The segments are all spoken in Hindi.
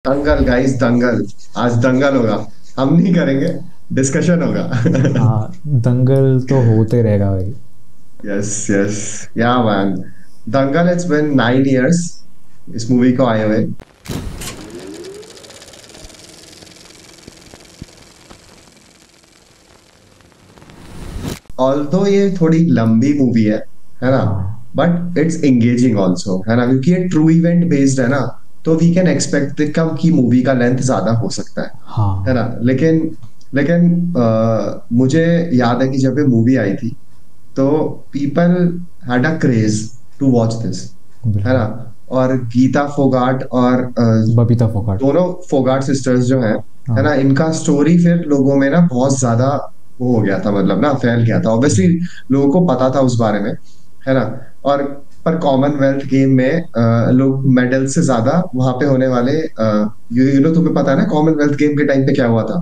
दंगल गाइस, दंगल। आज दंगल होगा। हम नहीं करेंगे, डिस्कशन होगा। हाँ, दंगल तो होते रहेगा भाई। यस यस, या man. Dangal, it's been 9 years इस मूवी को आए हुए। ऑल्दो ये थोड़ी लंबी मूवी है ना? हाँ बट इट्स एंगेजिंग ऑल्सो, है ना? क्योंकि ये ट्रू इवेंट बेस्ड है ना, तो वी कैन एक्सपेक्ट कम की मूवी का लेंथ ज्यादा हो सकता है हाँ। ना? लेकिन लेकिन मुझे याद है कि जब ये मूवी आई थी तो people had a craze to watch this, है बिल्कुल। ना? और गीता फोगाट और बबीता फोगाट। दोनों फोगाट सिस्टर्स जो हैं, है ना, हाँ। इनका स्टोरी फिर लोगों में ना बहुत ज्यादा वो हो गया था, मतलब ना फैल गया था। ऑब्वियसली लोगों को पता था उस बारे में, है ना? और पर कॉमनवेल्थ गेम में लोग मेडल से ज्यादा वहां पे होने वाले यू नो, तुम्हें पता है ना कॉमनवेल्थ गेम के टाइम पे क्या हुआ था?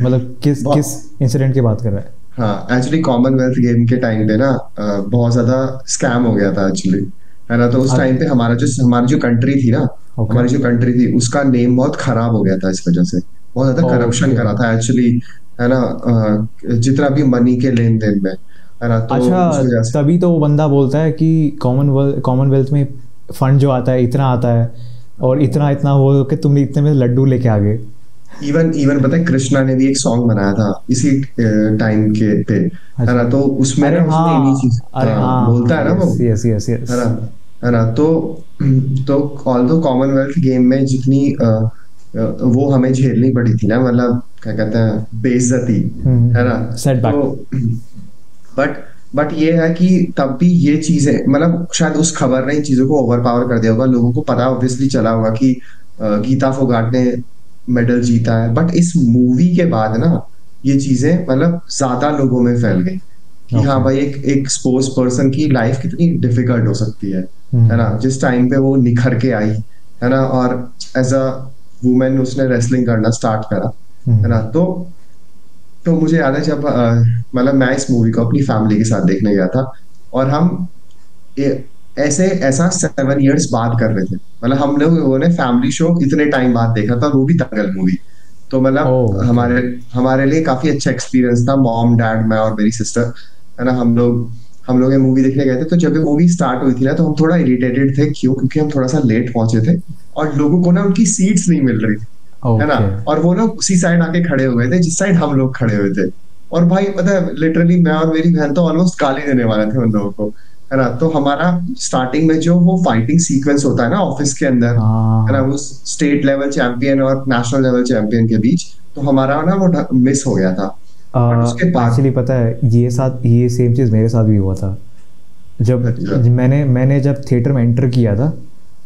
मतलब किस किस बहुत। इंसिडेंट की बात कर रहा है? हाँ, एक्चुअली कॉमनवेल्थ गेम के टाइम पे ना बहुत ज्यादा स्कैम हो गया था एक्चुअली, है ना? तो उस टाइम पे हमारी जो कंट्री थी ना, ओके। हमारी जो कंट्री थी उसका नेम बहुत खराब हो गया था इस वजह से। बहुत ज्यादा करप्शन ओके। करा था एक्चुअली, है ना? जितना भी मनी के लेन देन में, है ना, तो अच्छा, उस वजह से। तभी तो वो बंदा बोलता है कि कॉमनवेल्थ में फंड जो आता है इतना आता है, और इतना इतना हो कि तुम इतने में लड्डू लेके आ गए। इवन इवन पता है, कृष्णा ने भी एक सॉन्ग बनाया था इसी टाइम के पे, है अच्छा। ना? तो उसमें अरे ना उसने इन्हीं चीज, हाँ, अरे हाँ, हाँ बोलता हाँ, है ना वो, यस यस यस है यस। ना? है ना? तो ऑल दो कॉमनवेल्थ गेम में जितनी वो हमें झेलनी पड़ी थी ना, मतलब क्या कहते हैं, बेइज्जती, है ना? तो सेटबैक। बट बट ये है कि तब भी ये चीजें, मतलब शायद उस खबर ने इन चीजों को ओवर पावर कर दिया होगा। लोगों को पता ऑब्वियसली चला होगा कि गीता फोगाट ने मेडल जीता है, बट इस मूवी के बाद ना ये चीजें मतलब ज्यादा लोगों में फैल गई कि हाँ ओके। भाई, एक एक स्पोर्ट्स पर्सन की लाइफ कितनी डिफिकल्ट हो सकती है ना? जिस टाइम पे वो निखर के आई, है ना, और एज अ वुमेन उसने रेसलिंग करना स्टार्ट करा, है ना? तो मुझे याद है जब मतलब मैं इस मूवी को अपनी फैमिली के साथ देखने गया था, और हम ऐसे ऐसा 7 years बाद कर रहे थे। मतलब हम लोगों ने फैमिली शो इतने टाइम बाद देखा था, वो भी दंगल मूवी। तो मतलब ओके। हमारे हमारे लिए काफी अच्छा एक्सपीरियंस था, मॉम डैड मैं और मेरी सिस्टर, है ना? हम लोग ये मूवी देखने गए थे। तो जब ये मूवी स्टार्ट हुई थी ना, तो हम थोड़ा इरिटेटेड थे, क्यों? क्योंकि हम थोड़ा सा लेट पहुंचे थे और लोगों को ना उनकी सीट्स नहीं मिल रही थी, है ना? ओके। और वो लोग उसी साइड आके खड़े हुए थे जिस साइड हम लोग खड़े हुए थे। और भाई पता है, लिटरली मैं और मेरी बहन तो ऑलमोस्ट गाली देने वाले थे उन लोगों को, है ना? तो हमारा स्टार्टिंग में जो वो फाइटिंग सीक्वेंस होता है ना ऑफिस के अंदर, है ना, हाँ। वो स्टेट लेवल चैंपियन और नेशनल लेवल चैंपियन के बीच, तो हमारा ना वो मिस हो गया था। बट उसके बाद, एक्चुअली पता है, ये सेम चीज़ मेरे साथ भी हुआ था। जब अच्छा, मैंने जब थिएटर में एंटर किया था,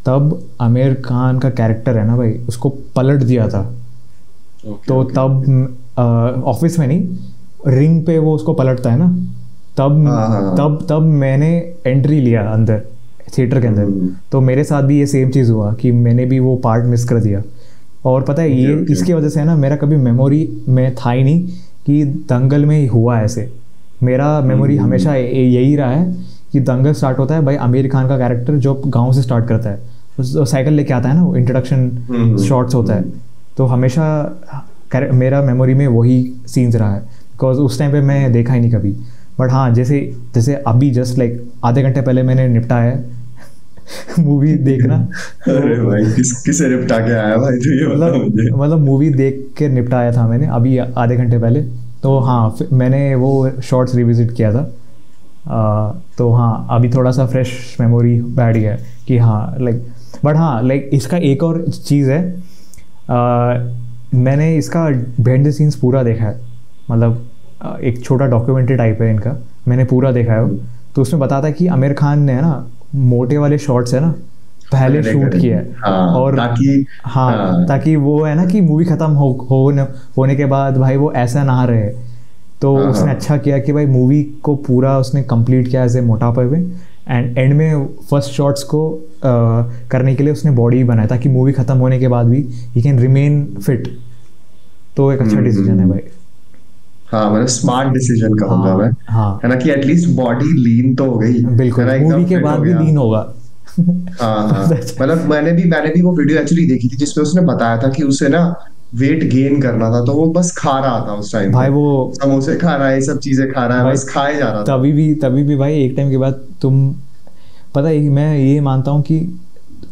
तब आमिर खान का कैरेक्टर है ना भाई, उसको पलट दिया था। ओके तो ओके ओके, तब ऑफिस में नहीं, रिंग पे वो उसको पलटता है ना, तब हाँ हाँ हाँ, तब तब मैंने एंट्री लिया अंदर, थिएटर के अंदर। हम्म, तो मेरे साथ भी ये सेम चीज़ हुआ कि मैंने भी वो पार्ट मिस कर दिया। और पता है, ओके ये ओके, इसकी वजह से है ना, मेरा कभी मेमोरी में था ही नहीं कि दंगल में हुआ ऐसे। मेरा मेमोरी हमेशा यही रहा है कि दंगल स्टार्ट होता है भाई, आमिर खान का कैरेक्टर जो गांव से स्टार्ट करता है, साइकिल लेके आता है ना, वो इंट्रोडक्शन शॉट्स होता है। तो हमेशा मेरा मेमोरी में वही सीन्स रहा है, बिकॉज उस टाइम पे मैं देखा ही नहीं कभी। बट हाँ, जैसे जैसे अभी जस्ट लाइक आधे घंटे पहले मैंने निपटाया है मूवी देखना। अरे तो भाई, किसे निपटा के आया भाई, तो ये बता मुझे। मतलब मूवी देख के निपटाया था मैंने अभी आधे घंटे पहले। तो हाँ, मैंने वो शॉर्ट्स रिविजिट किया था। तो हाँ, अभी थोड़ा सा फ्रेश मेमोरी बैठ गया है कि हाँ लाइक। बट हाँ लाइक, इसका एक और चीज़ है, मैंने इसका बिहाइंड द सीन्स पूरा देखा है। मतलब एक छोटा डॉक्यूमेंट्री टाइप है इनका, मैंने पूरा देखा है वो। तो उसमें बताता है कि आमिर खान ने है ना, मोटे वाले शॉट्स है ना, पहले पहले शूट किया करेंगे, है। हाँ, और ताकि, हाँ, हाँ ताकि वो है ना कि मूवी ख़त्म होने के बाद भाई वो ऐसा ना रहे। तो हाँ उसने हाँ, अच्छा किया कि भाई मूवी को पूरा उसने कंप्लीट किया ऐसे मोटापे में। एंड एंड में फर्स्ट शॉट्स को करने के लिए उसने बॉडी बनाया, ताकि मूवी ख़त्म होने के बाद भी ही कैन रिमेन फिट। तो एक अच्छा डिसीजन है हम्म, भाई। हाँ, मतलब स्मार्ट डिसीजन कहूंगा मैं, हाँ हाँ, है ना? कि एटलीस्ट बॉडी लीन तो हो गई, है बिल्कुल ना, मूवी एकदम के फिट बाद हो भी गया। लीन होगा। हाँ हाँ, मतलब मैंने भी वो वीडियो एक्चुअली देखी थी जिसमें उसने बताया था कि उसे ना वेट गेन करना था, तो वो बस खा रहा था उस टाइम भाई पे, वो समोसे खा रहा है, ये सब चीजें खा रहा है, भाई बस खाए जा रहा था। तभी भी भाई एक टाइम के बाद तुम, पता है मैं ये मानता हूँ कि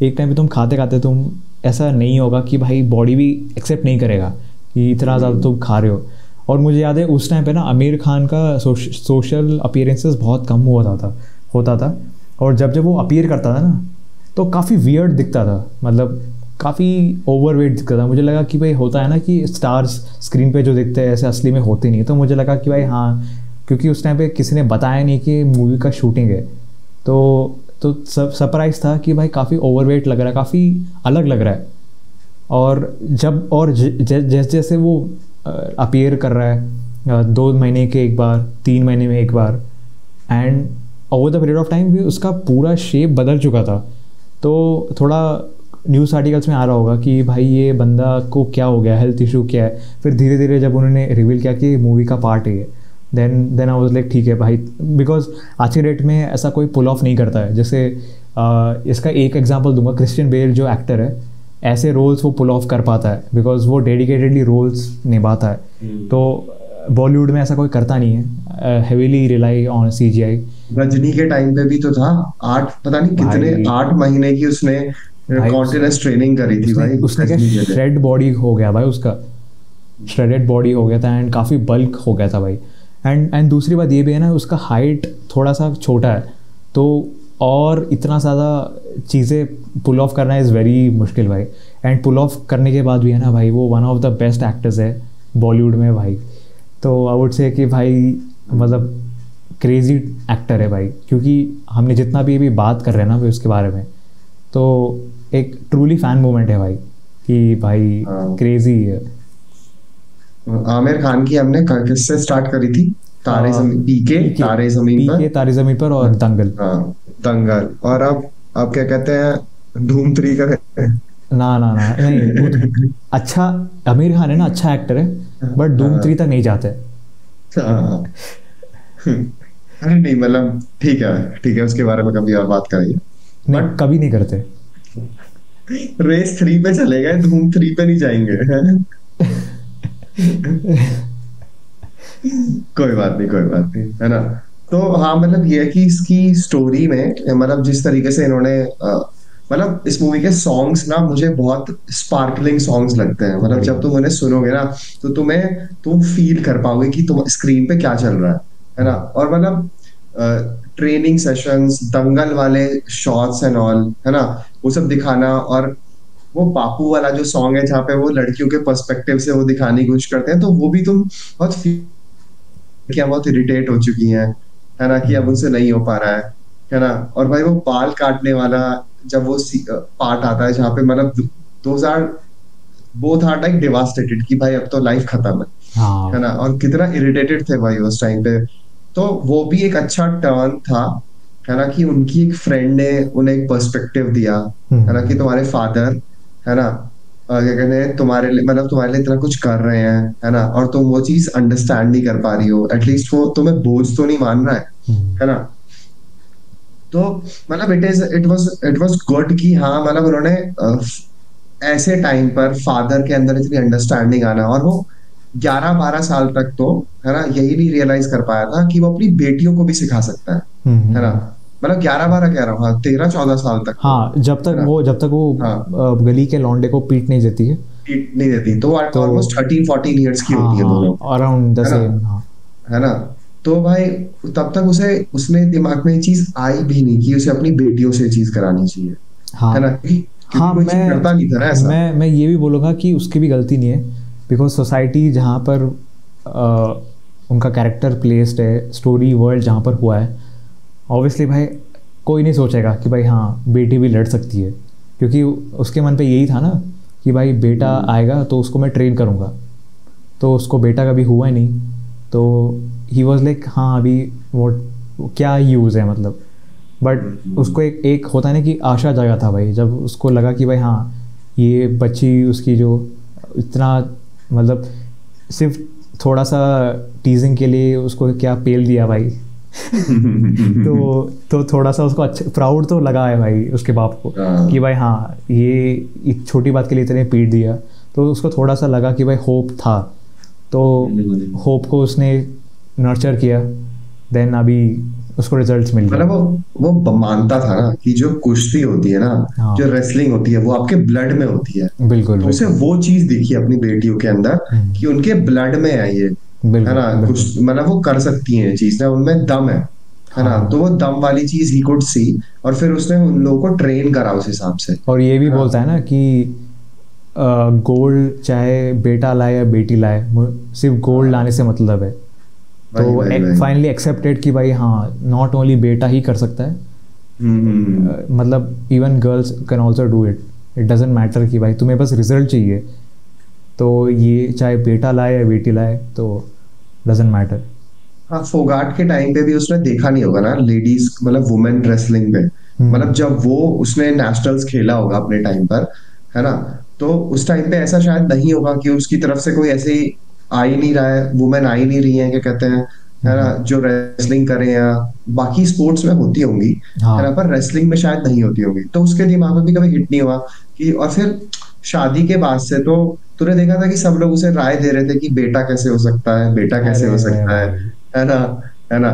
एक टाइम पे तुम खाते खाते तुम, ऐसा नहीं होगा कि भाई बॉडी भी एक्सेप्ट नहीं करेगा कि इतना ज़्यादा तुम खा रहे हो। और मुझे याद है उस टाइम पे ना आमिर खान का सोशल अपीयरेंसेस बहुत कम हुआ होता था। और जब जब वो अपीयर करता था ना तो काफ़ी वियर्ड दिखता था, मतलब काफ़ी ओवरवेट दिखता था। मुझे लगा कि भाई होता है ना कि स्टार्स स्क्रीन पे जो दिखते हैं ऐसे असली में होते नहीं, तो मुझे लगा कि भाई हाँ, क्योंकि उस टाइम पे किसी ने बताया नहीं कि मूवी का शूटिंग है, तो सब सरप्राइज था कि भाई काफ़ी ओवरवेट लग रहा है, काफ़ी अलग लग रहा है। और जब और जैसे जैसे वो अपीयर कर रहा है 2 महीने के एक बार, 3 महीने में एक बार, and over the period of time भी उसका पूरा शेप बदल चुका था। तो थोड़ा न्यूज़ आर्टिकल्स में आ रहा होगा कि भाई ये बंदा को क्या हो गया, हेल्थ इशू क्या है। फिर धीरे धीरे जब उन्होंने रिवील किया कि मूवी का पार्ट है, देन आई वाज लाइक ठीक है भाई, बिकॉज आज के डेट में ऐसा कोई पुल ऑफ नहीं करता है। जैसे इसका एक एग्जांपल दूंगा, क्रिश्चियन बेल जो एक्टर है, ऐसे रोल्स वो पुल ऑफ कर पाता है बिकॉज वो डेडिकेटेडली रोल्स निभाता है। तो बॉलीवुड में ऐसा कोई करता नहीं है, heavily rely on CGI। Rajni के टाइम पे भी तो था, पता नहीं कितने भाई 8 महीने की उसने भाई कॉन्टिन्यूस ट्रेनिंग करी थी भाई उसने क्या रजनी के लिए। श्रेड बॉडी हो गया भाई उसका, श्रेडेड बॉडी हो गया था एंड काफ़ी बल्क हो गया था भाई। एंड दूसरी बात ये भी है ना, उसका हाइट थोड़ा सा छोटा है, तो और इतना ज़्यादा चीज़ें पुल ऑफ करना इज़ वेरी मुश्किल भाई। एंड पुल ऑफ करने के बाद भी है ना भाई, वो one of the best actors है बॉलीवुड में भाई। तो आई वुड से कि भाई मतलब क्रेजी एक्टर है भाई, क्योंकि हमने जितना भी बात कर रहे हैं ना भाई उसके बारे में, तो एक ट्रूली फैन मोमेंट है भाई कि भाई क्रेजी है। आमिर खान की हमने किससे स्टार्ट करी थी? तारे जमीन, पीके तारे जमीन पर, पीके तारे जमीन पर और दंगल। हाँ दंगल। और अब क्या कहते हैं, धूम 3 का ना ना ना नहीं, वो तो अच्छा, आमिर खान है ना, अच्छा एक्टर है, बट धूम 3 तक नहीं जाते। हाँ। अरे नहीं मतलब ठीक है ठीक है, उसके बारे में कभी और बात करेंगे। नहीं बट कभी नहीं करते। रेस 3 पे चले गए, धूम 3 पे नहीं जाएंगे। कोई बात नहीं, कोई बात नहीं, है ना। तो हाँ मतलब ये है कि इसकी स्टोरी में मतलब जिस तरीके से इन्होंने मतलब इस मूवी के सॉन्ग्स ना मुझे बहुत स्पार्कलिंग सॉन्ग्स लगते हैं। मतलब जब तुम उन्हें सुनोगे ना तो तुम फील कर पाओगे कि तुम स्क्रीन पे क्या चल रहा है ना। और मतलब ट्रेनिंग सेशंस, दंगल वाले शॉट्स एंड ऑल, है ना, वो सब दिखाना। और वो बापू वाला जो सॉन्ग है जहाँ पे वो लड़कियों के पर्सपेक्टिव से वो दिखाने की कोशिश करते हैं, तो वो भी तुम बहुत क्या बहुत इरिटेट हो चुकी हैं, है ना, कि अब उनसे नहीं हो पा रहा है ना। और भाई वो बाल काटने वाला जब वो पार्ट आता है जहाँ पे मतलब 2000 बोथ आर लाइक डिवास्टेटेड कि भाई अब तो लाइफ खत्म है ना, और कितना इरिटेटेड थे भाई उस टाइम पे। तो वो भी एक अच्छा टर्न था, है ना, कि उनकी एक फ्रेंड ने उन्हें एक पर्सपेक्टिव दिया, है ना, कि तुम्हारे फादर, है ना, क्या कहते हैं, तुम्हारे लिए मतलब तुम्हारे लिए इतना कुछ कर रहे हैं, है ना, और तुम वो चीज अंडरस्टैंड नहीं कर पा रही हो, एटलीस्ट वो तुम्हें बोझ तो नहीं मान रहा है ना। तो मतलब इट वाज गुड कि हाँ मतलब उन्होंने ऐसे टाइम पर फादर के अंदर इतनी अंडरस्टैंडिंग आना, और वो 11-12 साल तक तो, है ना, यही नहीं रियलाइज कर पाया था कि वो अपनी बेटियों को भी सिखा सकता है ना। मतलब 11-12 कह रहा हूँ, हाँ 13-14 साल तक। हाँ जब तक वो हाँ गली के लौंडे को पीट नहीं देती है, पीट नहीं देती, तो ऑलमोस्ट 13-14 ईयर्स की होती है दोनों, अराउंड द है ना, सेम। है ना। तो भाई तब तक उसने दिमाग में ये चीज आई भी नहीं कि उसे अपनी बेटियों से ये चीज करानी चाहिए, है ना, क्योंकि कोई चीज करता नहीं था ना ऐसा। मैं ये भी बोलूँगा कि उसकी भी गलती नहीं है, बिकॉज सोसाइटी जहाँ पर उनका कैरेक्टर प्लेस्ड है, स्टोरी वर्ल्ड जहाँ पर हुआ है, ऑब्वियसली भाई कोई नहीं सोचेगा कि भाई हाँ बेटी भी लड़ सकती है, क्योंकि उसके मन पे यही था ना कि भाई बेटा आएगा तो उसको मैं ट्रेन करूँगा। तो उसको बेटा कभी हुआ ही नहीं, तो ही वॉज लाइक हाँ अभी वो क्या यूज़ है मतलब। बट उसको एक होता है ना कि आशा जगा था भाई, जब उसको लगा कि भाई हाँ ये बच्ची उसकी जो इतना मतलब सिर्फ थोड़ा सा टीजिंग के लिए उसको क्या पेल दिया भाई। तो थोड़ा सा उसको अच्छा प्राउड तो लगा है भाई उसके बाप को कि भाई हाँ ये एक छोटी बात के लिए इतने पीट दिया, तो उसको थोड़ा सा लगा कि भाई होप था, तो होप को उसने नर्चर किया, देन अभी उसको रिजल्ट्स मिल गए। मतलब वो मानता था ना कि जो कुश्ती होती है ना, हाँ। जो रेसलिंग होती है वो आपके ब्लड में होती है। बिल्कुल तो उसे वो चीज दिखी अपनी बेटियों के अंदर कि उनके ब्लड में है ये, है ना, कुछ मतलब वो कर सकती हैं चीज ना, उनमें दम है ना, तो वो दम वाली चीज ही कुड सी, और फिर उसने उन लोगों को ट्रेन करा उस हिसाब से। और ये भी बोलता है ना कि गोल्ड चाहे बेटा लाए या बेटी लाए, सिर्फ गोल्ड लाने से मतलब है। तो फाइनली एक्सेप्टेड कि भाई हाँ नॉट ओनली बेटा ही कर सकता है, मतलब even girls can also do it, it doesn't matter कि भाई तुम्हें बस रिजल्ट चाहिए, तो ये चाहे बेटा लाए या बेटी लाए तो डजेंट मैटर। हाँ, फोगाट के टाइम पे भी उसने देखा नहीं होगा ना लेडीज, मतलब वुमेन रेसलिंग पे, मतलब जब वो उसने नेशनल्स खेला होगा अपने टाइम पर, है ना, तो उस टाइम पे ऐसा शायद नहीं होगा कि उसकी तरफ से कोई ऐसे आ ही नहीं रहा है, वुमेन आ ही नहीं रही है, क्या कहते हैं, है ना, जो रेसलिंग करें, या बाकी स्पोर्ट्स में होती होंगी, है ना, पर रेसलिंग में शायद नहीं होती होंगी, तो उसके दिमाग में भी कभी हिट नहीं हुआ कि, और फिर शादी के बाद से तो तूने देखा था कि सब लोग उसे राय दे रहे थे कि बेटा कैसे हो सकता है, बेटा कैसे हो सकता है ना, है ना,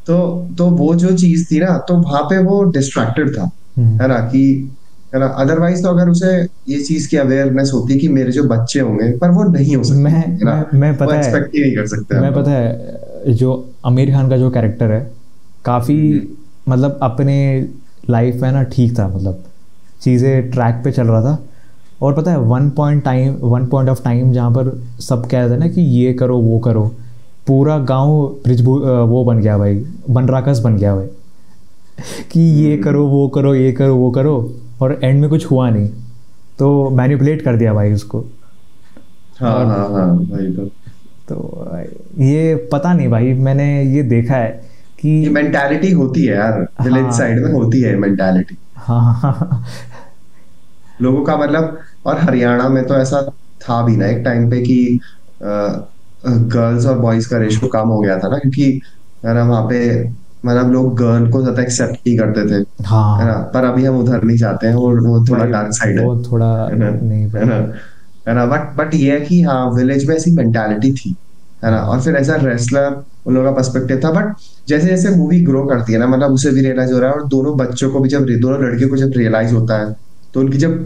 तो वो जो चीज थी ना, तो वहां पे वो डिस्ट्रैक्टेड था, है ना, कि, है ना, अदरवाइज तो अगर उसे ये चीज की अवेयरनेस होती कि मेरे जो बच्चे होंगे, पर वो नहीं हो सकते, मैं पता वो है, एक्सपेक्ट ही नहीं कर सकते। मैं पता है जो आमिर खान का जो कैरेक्टर है काफ़ी मतलब अपने लाइफ में ना ठीक था, मतलब चीज़ें ट्रैक पे चल रहा था, और पता है वन पॉइंट ऑफ टाइम जहाँ पर सब कह रहे थे ना कि ये करो वो करो, पूरा गांव वो बन गया भाई, बनराकस बन गया भाई कि ये करो वो करो ये करो वो करो, और एंड में कुछ हुआ नहीं, तो मैनिपुलेट कर दिया भाई उसको। हाँ हाँ हाँ भाई, तो ये पता नहीं भाई, मैंने ये देखा है कि ये मेंटालिटी होती है यार, विलेज साइड में होती है मेंटालिटी। हाँ लोगों का मतलब, और हरियाणा में तो ऐसा था भी ना एक टाइम पे कि गर्ल्स और बॉयज का रेशो कम हो गया था ना, क्योंकि है ना वहाँ पे मतलब लोग गर्ल को ज्यादा एक्सेप्ट नहीं करते थे, हाँ, है ना, पर अभी हम उधर नहीं जाते हैं, और वो थोड़ा डार्क साइड है, वो थोड़ा है ना, नहीं है ना, है ना, बट ये है कि हाँ विलेज में ऐसी मेंटालिटी थी, है ना, और फिर ऐसा रेसलर उन लोगों का पर्सपेक्टिव था, बट जैसे जैसे मूवी ग्रो करती है ना, मतलब उसे भी रियलाइज हो रहा है, और दोनों बच्चों को भी जब, दोनों लड़कियों को जब रियलाइज होता है, तो उनकी जब,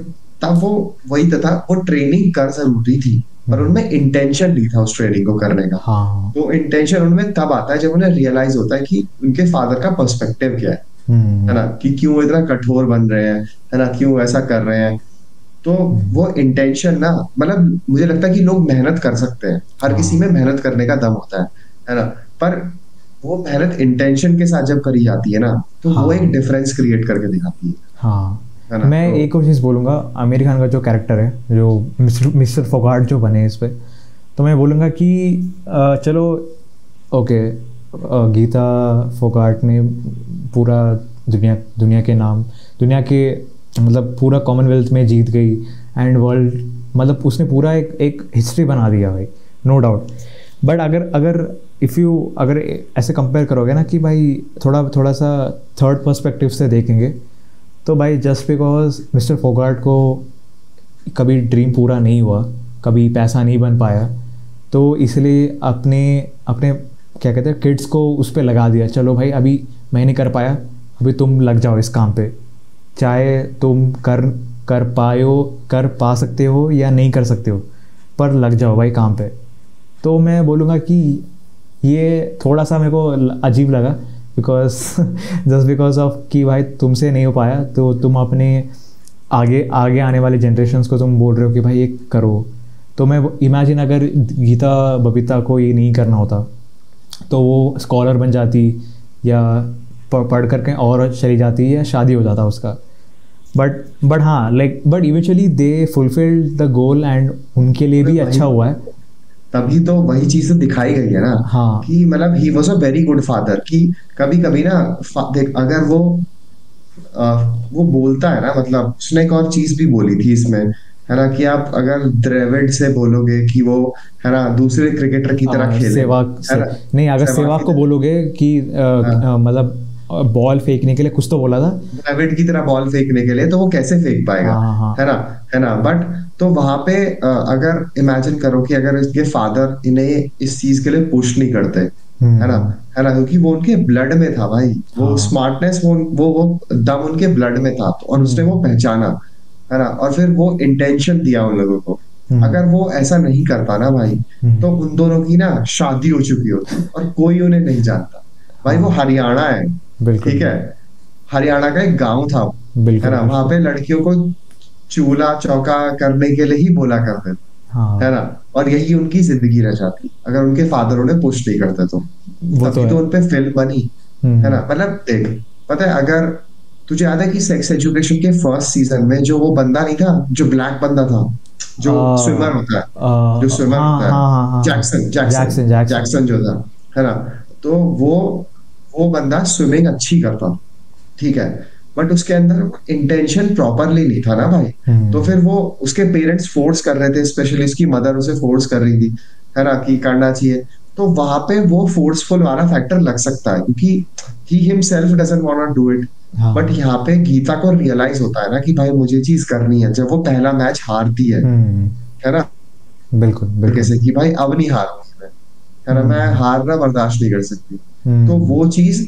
तब वो वही था, वो ट्रेनिंग कर जरूरी थी, पर उनमें इंटेंशन नहीं था उस ट्रेनिंग को करने का। हाँ, तो इंटेंशन उनमें तब आता है जब उन्हें रियलाइज होता है कि उनके फादर का पर्सपेक्टिव क्या है ना, कि क्यों वो इतना कठोर बन रहे हैं, है ना, क्यों ऐसा कर रहे हैं, तो वो इंटेंशन ना, मतलब मुझे लगता है कि लोग मेहनत कर सकते हैं, हर किसी में मेहनत करने का दम होता है ना, पर वो मेहनत इंटेंशन के साथ जब करी जाती है ना, तो वो एक डिफरेंस क्रिएट करके दिखाती है। हाँ, है ना, मैं एक और चीज़ बोलूँगा, आमिर खान का जो कैरेक्टर है, जो मिस्टर फोगाट जो बने इस पे, तो मैं बोलूँगा कि चलो ओके, गीता फोगाट ने पूरा दुनिया के नाम, दुनिया के मतलब पूरा कॉमनवेल्थ में जीत गई, एंड वर्ल्ड, मतलब उसने पूरा एक हिस्ट्री बना दिया भाई, नो डाउट। बट अगर ऐसे कंपेयर करोगे ना कि भाई थोड़ा सा थर्ड पर्सपेक्टिव से देखेंगे, तो भाई जस्ट बिकॉज मिस्टर फोगाट को कभी ड्रीम पूरा नहीं हुआ, कभी पैसा नहीं बन पाया, तो इसलिए अपने क्या कहते हैं किड्स को उस पर लगा दिया, चलो भाई अभी मैं नहीं कर पाया, अभी तुम लग जाओ इस काम पे, चाहे तुम कर पा सकते हो या नहीं कर सकते हो, पर लग जाओ भाई काम पे। तो मैं बोलूँगा कि ये थोड़ा सा मेरे को अजीब लगा, जस्ट बिकॉज ऑफ कि भाई तुमसे नहीं हो पाया, तो तुम अपने आगे आने वाले जनरेशन्स को तुम बोल रहे हो कि भाई ये करो। तो मैं इमेजिन अगर गीता बबीता को ये नहीं करना होता, तो वो स्कॉलर बन जाती, या पढ़ कर कहीं और चली जाती, या शादी हो जाता उसका। बट हाँ, but eventually they fulfilled the goal, and उनके लिए भी अच्छा हुआ है। तभी तो वही चीज दिखाई गई है ना, हाँ, कि मतलब he was a very good father, कि कभी कभी ना देख, अगर वो बोलता है ना, मतलब उसने एक और चीज भी बोली थी इसमें, है ना, कि आप अगर द्रविड़ से बोलोगे कि वो, है ना, दूसरे क्रिकेटर की तरह खेले, सहवाग है से ना, नहीं, अगर सहवाग सहवाग की को बोलोगे कि तरह, मतलब बॉल फेंकने के लिए कुछ तो बोला था। द्रविड़ की तरह बॉल फेंकने के लिए, तो वो कैसे फेंक पाएगा, हाँ हाँ हाँ। है ना, है ना। बट तो वहां पे अगर इमेजिन करो कि अगर इसके फादर इन्हें इस चीज के लिए पुश नहीं करते, है ना, हम्म। है ना, क्योंकि वो उनके ब्लड में था भाई, वो हाँ। स्मार्टनेस, वो दम उनके ब्लड में था, तो और उसने वो हम्म। पहचाना, है ना, और फिर वो इंटेंशन दिया उन लोगों को। हम्म। अगर वो ऐसा नहीं करता ना भाई, तो हम्म। उन दोनों की ना शादी हो चुकी होती और कोई उन्हें नहीं जानता। भाई वो हाँ। हरियाणा है, बिल्कुल। ठीक है, हरियाणा का एक गांव था, है बिल्कुल ना, वहां बिल्कुल। पे लड़कियों को चूल्हा चौका करने के लिए ही बोला करते थे, है हाँ। ना, और यही उनकी जिंदगी रह जाती अगर उनके फादर उन्हें पुश नहीं करते तो। वो तो तभी है। तो उनपे फिल्म बनी, है ना। हम्म। मतलब देख, पता है, अगर तुझे याद है कि सेक्स एजुकेशन के फर्स्ट सीजन में जो वो बंदा नहीं था, जो ब्लैक बंदा था, जो स्विमर होता है, जो स्विमर हाँ होता है, हाँ हाँ हाँ हाँ। Jackson Jackson Jackson Jackson. Jackson जो था, है ना, तो वो बंदा स्विमिंग अच्छी करता, ठीक है, बट उसके अंदर इंटेंशन प्रॉपरली नहीं था ना भाई। तो हम्म। फिर वो, उसके पेरेंट्स फोर्स कर रहे थे, स्पेशली उसकी मदर उसे फोर्स कर रही थी, है ना, कि करना चाहिए। तो वहां पे वो फोर्सफुल वाला फैक्टर लग सकता है, क्योंकि he himself doesn't want to do it. But हाँ। यहाँ पे गीता को रियलाइज होता है ना कि भाई मुझे चीज करनी है, जब वो पहला मैच हारती हम्म। है ना, बिल्कुल बिल्कुल। कैसे कि भाई अब नहीं हारूंगी मैं, है ना, मैं हम्म। हारना बर्दाश्त नहीं कर सकती। तो हम्म। वो चीज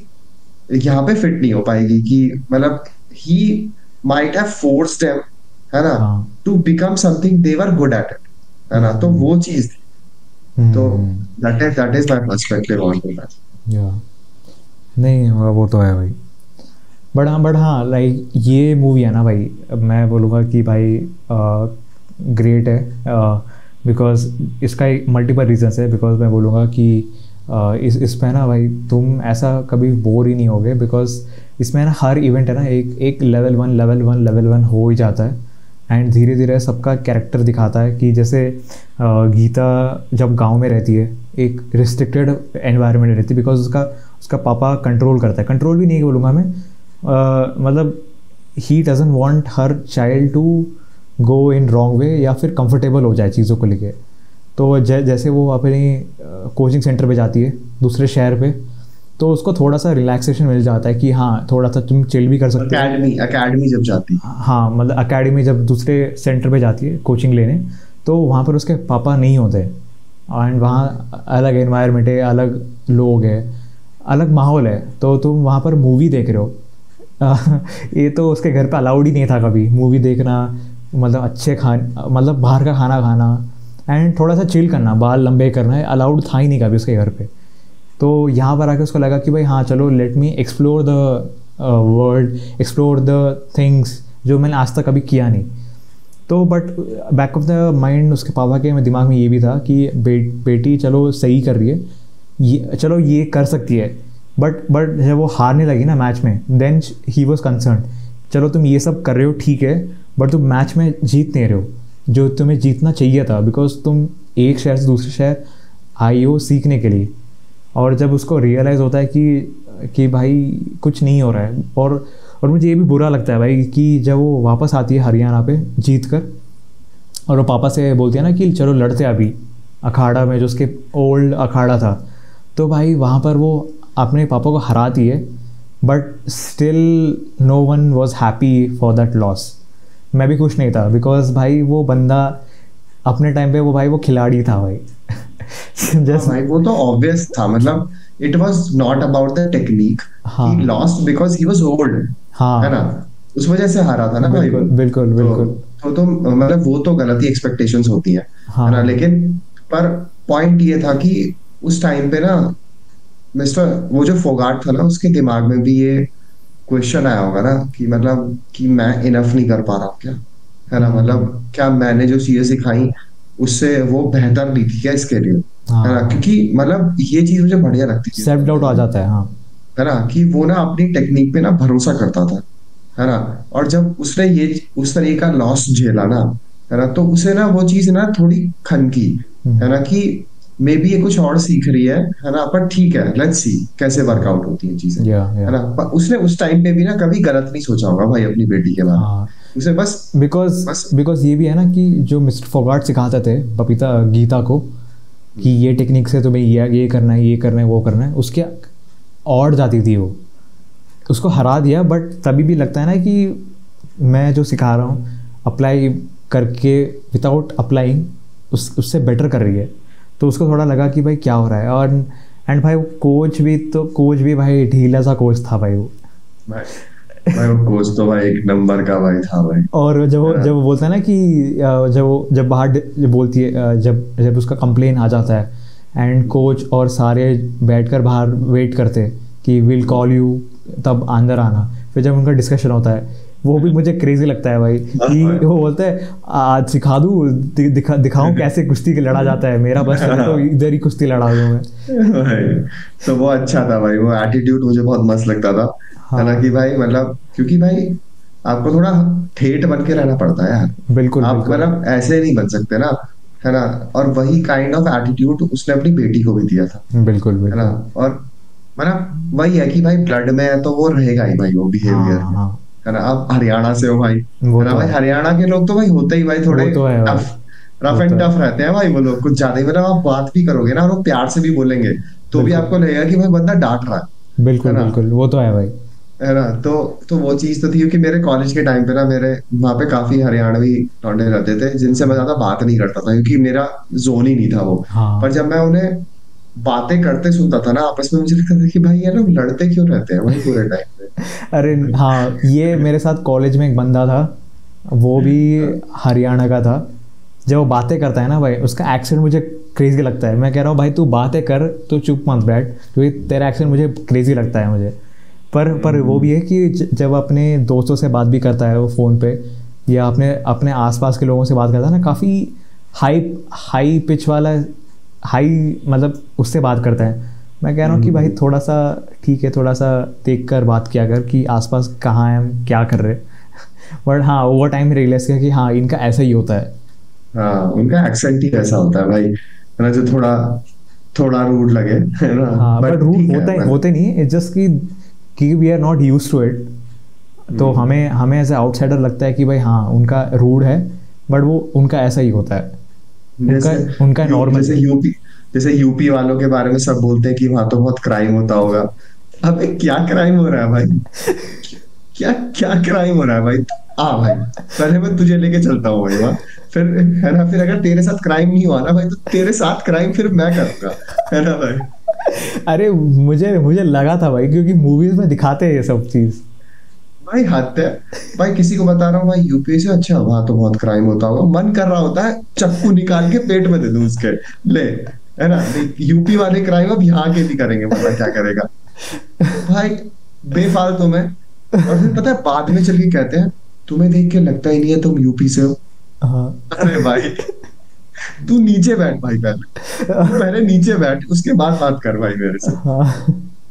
यहाँ पे फिट नहीं हो पाएगी कि, मतलब, he might have forced them, है ना, हाँ। To become something they were good at it, है ना, तो हम्म। वो चीज थी। तो hmm. That is my perspective on to that. या नहीं, वो तो है भाई। बट हाँ, लाइक ये मूवी है ना भाई, मैं बोलूँगा कि भाई ग्रेट है, बिकॉज इसका एक मल्टीपल रीजंस है। बिकॉज मैं बोलूँगा कि इस पे ना भाई तुम ऐसा कभी बोर ही नहीं होगे, बिकॉज इसमें ना हर इवेंट है ना, एक एक लेवल वन हो ही जाता है। एंड धीरे धीरे सबका कैरेक्टर दिखाता है कि जैसे गीता जब गांव में रहती है, एक रिस्ट्रिक्टेड एनवायरनमेंट में रहती है, बिकॉज उसका उसका पापा कंट्रोल करता है, कंट्रोल भी नहीं बोलूँगा मैं, मतलब he doesn't want her child to go in wrong way या फिर कंफर्टेबल हो जाए चीज़ों को लेके। तो जैसे वो अपनी कोचिंग सेंटर पे जाती है दूसरे शहर पे, तो उसको थोड़ा सा रिलैक्सेशन मिल जाता है कि हाँ थोड़ा सा तुम चिल भी कर सकते हो। अकेडमी अकेडमी जब जाती, हाँ, मतलब अकेडमी जब दूसरे सेंटर पे जाती है कोचिंग लेने, तो वहाँ पर उसके पापा नहीं होते, एंड वहाँ अलग एनवायरनमेंट है, अलग लोग हैं, अलग माहौल है। तो तुम वहाँ पर मूवी देख रहे हो, ये तो उसके घर पे अलाउड ही नहीं था कभी मूवी देखना, मतलब अच्छे मतलब बाहर का खाना खाना एंड थोड़ा सा चिल करना, बाल लंबे करना है, अलाउड था ही नहीं कभी उसके घर पे। तो यहाँ पर आके उसको लगा कि भाई हाँ चलो, let me explore the world, explore the things जो मैंने आज तक कभी किया नहीं। तो but back of the mind उसके पापा के दिमाग में ये भी था कि बेटी चलो सही कर रही है, ये चलो ये कर सकती है। बट जब वो हारने लगी ना मैच में, देन ही वॉज कंसर्न, चलो तुम ये सब कर रहे हो ठीक है, बट तुम मैच में जीत नहीं रहे हो जो तुम्हें जीतना चाहिए था, बिकॉज तुम एक शहर से दूसरे शहर आई हो सीखने के लिए। और जब उसको रियलाइज़ होता है कि भाई कुछ नहीं हो रहा है, और मुझे ये भी बुरा लगता है भाई कि जब वो वापस आती है हरियाणा पे जीत कर, और वो पापा से बोलती है ना कि चलो लड़ते अभी अखाड़ा में, जो उसके ओल्ड अखाड़ा था। तो भाई वहाँ पर वो अपने पापा को हराती है, but still no one was happy for that loss. मैं भी खुश नहीं था, बिकॉज भाई वो बंदा अपने टाइम पे वो खिलाड़ी था भाई। हाँ भाई, वो तो ऑब्वियस था, मतलब it was not about the technique, हाँ he lost because he was old, है ना, हाँ। उस वजह से हारा था ना भाई वो। बिल्कुल बिल्कुल तो बिल्कुल। मतलब वो तो गलत ही एक्सपेक्टेशंस होती है ना, हाँ। लेकिन पर पॉइंट ये था कि उस टाइम पे ना, मिस्टर वो जो फोगाट था ना, उसके दिमाग में भी ये क्वेश्चन आया होगा ना कि, मतलब कि मैं इनफ नहीं कर पा रहा हूँ क्या, है ना, मतलब हम्म। क्या मैंने जो चीजें सिखाई उससे वो बेहतर नहीं थी क्या इसके लिए, है ना, हाँ, क्योंकि मतलब ये चीज मुझे बढ़िया लगती थी इस सेल्फ बंदे डाउट आ में, जाता है। हाँ। है ना, कि वो ना अपनी टेक्निक पे ना भरोसा करता था, है ना, और जब उसने ये उस तरह का लॉस झेला ना, है ना, तो उसे ना वो चीज ना थोड़ी खनकी, है हम्म। ना, कि मे बी ये कुछ और सीख रही है ना, पर ठीक है, लेट्स सी कैसे वर्कआउट होती हैं चीजें, है ना। पर उसने उस टाइम पे भी ना कभी गलत नहीं सोचा होगा भाई अपनी बेटी के बारे में, हाँ, उसे बस बिकॉज बस बिकॉज ये भी है ना कि जो मिस्टर फोगाट सिखाते थे बबीता गीता को कि ये टेक्निक से तुम्हें ये करना है, ये करना है, वो करना है, उसके और जाती थी वो, उसको हरा दिया, बट तभी भी लगता है ना कि मैं जो सिखा रहा हूँ अप्लाई करके विदाउट अप्लाइंग उससे बेटर कर रही है। तो उसको थोड़ा लगा कि भाई क्या हो रहा है। और एंड भाई कोच भी भाई ढीला सा कोच था भाई वो। भाई वो कोच तो भाई एक नंबर का भाई था भाई। और जब वो बोलता है ना कि जब बाहर जब बोलती है, जब उसका कंप्लेन आ जाता है एंड कोच और सारे बैठकर बाहर वेट करते कि विल कॉल यू, तब अंदर आना। फिर जब उनका डिस्कशन होता है वो भी मुझे क्रेजी लगता है भाई कि वो बोलते हैं आज सिखा दूँ, दिखाऊं कैसे कुश्ती लड़ा जाता है, मेरा बस तो इधर ही कुश्ती लड़ा दूँ मैं भाई। तो वो अच्छा था भाई, वो एटीट्यूड मुझे बहुत मस्त लगता था, है ना। कि भाई मतलब क्योंकि भाई आपको थोड़ा ठेठ बन के रहना पड़ता है यार, बिल्कुल आप बिल्कुल मतलब ऐसे नहीं बन सकते ना, है ना। और वही काइंड ऑफ एटीट्यूड उसने अपनी बेटी को भी दिया था, बिल्कुल है ना। बिल्कुल। और मतलब वही है कि भाई ब्लड में है तो वो रहेगा ही भाई वो बिहेवियर हाँ में, हाँ, है ना। आप हरियाणा से हो भाई, वो है ना तो भाई, है, हरियाणा के लोग तो भाई होते ही भाई थोड़े वो तो है भाई, टफ, रफ वो तो एंड है। टफ रहते हैं भाई वो लोग, कुछ ज्यादा ही। मतलब आप बात भी करोगे ना और वो प्यार से भी बोलेंगे तो भी बिल्कुल आपको लगेगा कि भाई बंदा डांट रहा है बिल्कुल ना, बिल्कुल, वो तो है भाई। है ना। तो वो चीज तो थी क्योंकि मेरे कॉलेज के टाइम पे ना मेरे वहाँ पे काफी हरियाणवी लौंडे रहते थे जिनसे मैं ज्यादा बात नहीं करता था क्योंकि मेरा जोन ही नहीं था वो। पर हाँ, जब मैं उन्हें बातें करते सुनता था ना आपस में, मुझे लगता था कि भाई ये लोग लड़ते क्यों रहते हैं भाई पूरे टाइम पे अरे हाँ, ये मेरे साथ कॉलेज में एक बंदा था, वो भी हरियाणा का था। जब वो बातें करता है ना भाई, उसका एक्सेंट मुझे क्रेजी लगता है। मैं कह रहा हूँ भाई तू बातें कर, तो चुप मत बैठ, क्योंकि तेरा एक्सेंट मुझे क्रेजी लगता है मुझे। पर वो भी है कि जब अपने दोस्तों से बात भी करता है वो फ़ोन पे, या अपने अपने आसपास के लोगों से बात करता है ना, काफ़ी हाई हाई पिच वाला, हाई मतलब उससे बात करता है। मैं कह रहा हूँ कि भाई थोड़ा सा ठीक है, थोड़ा सा देख कर बात किया कर कि आसपास कहाँ है, हम क्या कर रहे। बट हाँ, ओवर टाइम रियलाइज किया कि हाँ इनका ऐसा ही होता है। हाँ उनका एक्सेंट ही ऐसा होता है भाई, है ना, जो थोड़ा थोड़ा रूड लगे, है ना। हाँ, बट बट रूट ठीक है होता मतलब। होते नहीं, इट्स जस्ट कि we are not use to it. तो हम्म, हमें हमें एज ए आउटसाइडर लगता है कि भाई हाँ उनका रूड है, बट वो उनका ऐसा ही होता है, उनका जैसे उनका नॉर्मल। जैसे यूपी वालों के बारे में सब बोलते हैं कि वहां तो बहुत क्राइम होता होगा। अबे क्या क्राइम हो रहा है भाई, क्या क्या क्राइम हो रहा है भाई। आ भाई, पहले मैं तुझे लेके चलता हूँ भाई वहाँ, फिर, है ना, फिर अगर तेरे साथ क्राइम नहीं हुआ ना भाई तो तेरे साथ क्राइम फिर मैं करूंगा, है ना भाई। अरे मुझे मुझे लगा था भाई, क्योंकि मूवीज में दिखाते हैं ये सब चीज़। भाई हद है भाई, किसी को बता रहा हूँ भाई यूपी से, अच्छा वहां तो बहुत क्राइम होता होगा, मन कर रहा होता है चक्कू निकाल के पेट में दे दूं उसके, ले, है ना। यूपी वाले क्राइम अब यहाँ के भी करेंगे, वरना क्या करेगा भाई, बेफालतू में। और फिर पता है बाद में चल के कहते हैं तुम्हें देख के लगता ही नहीं है तुम यूपी से हो। हाँ अरे भाई तू नीचे बैठ भाई, पहले तू पहले नीचे बैठ, उसके बाद बात कर भाई मेरे से। हाँ।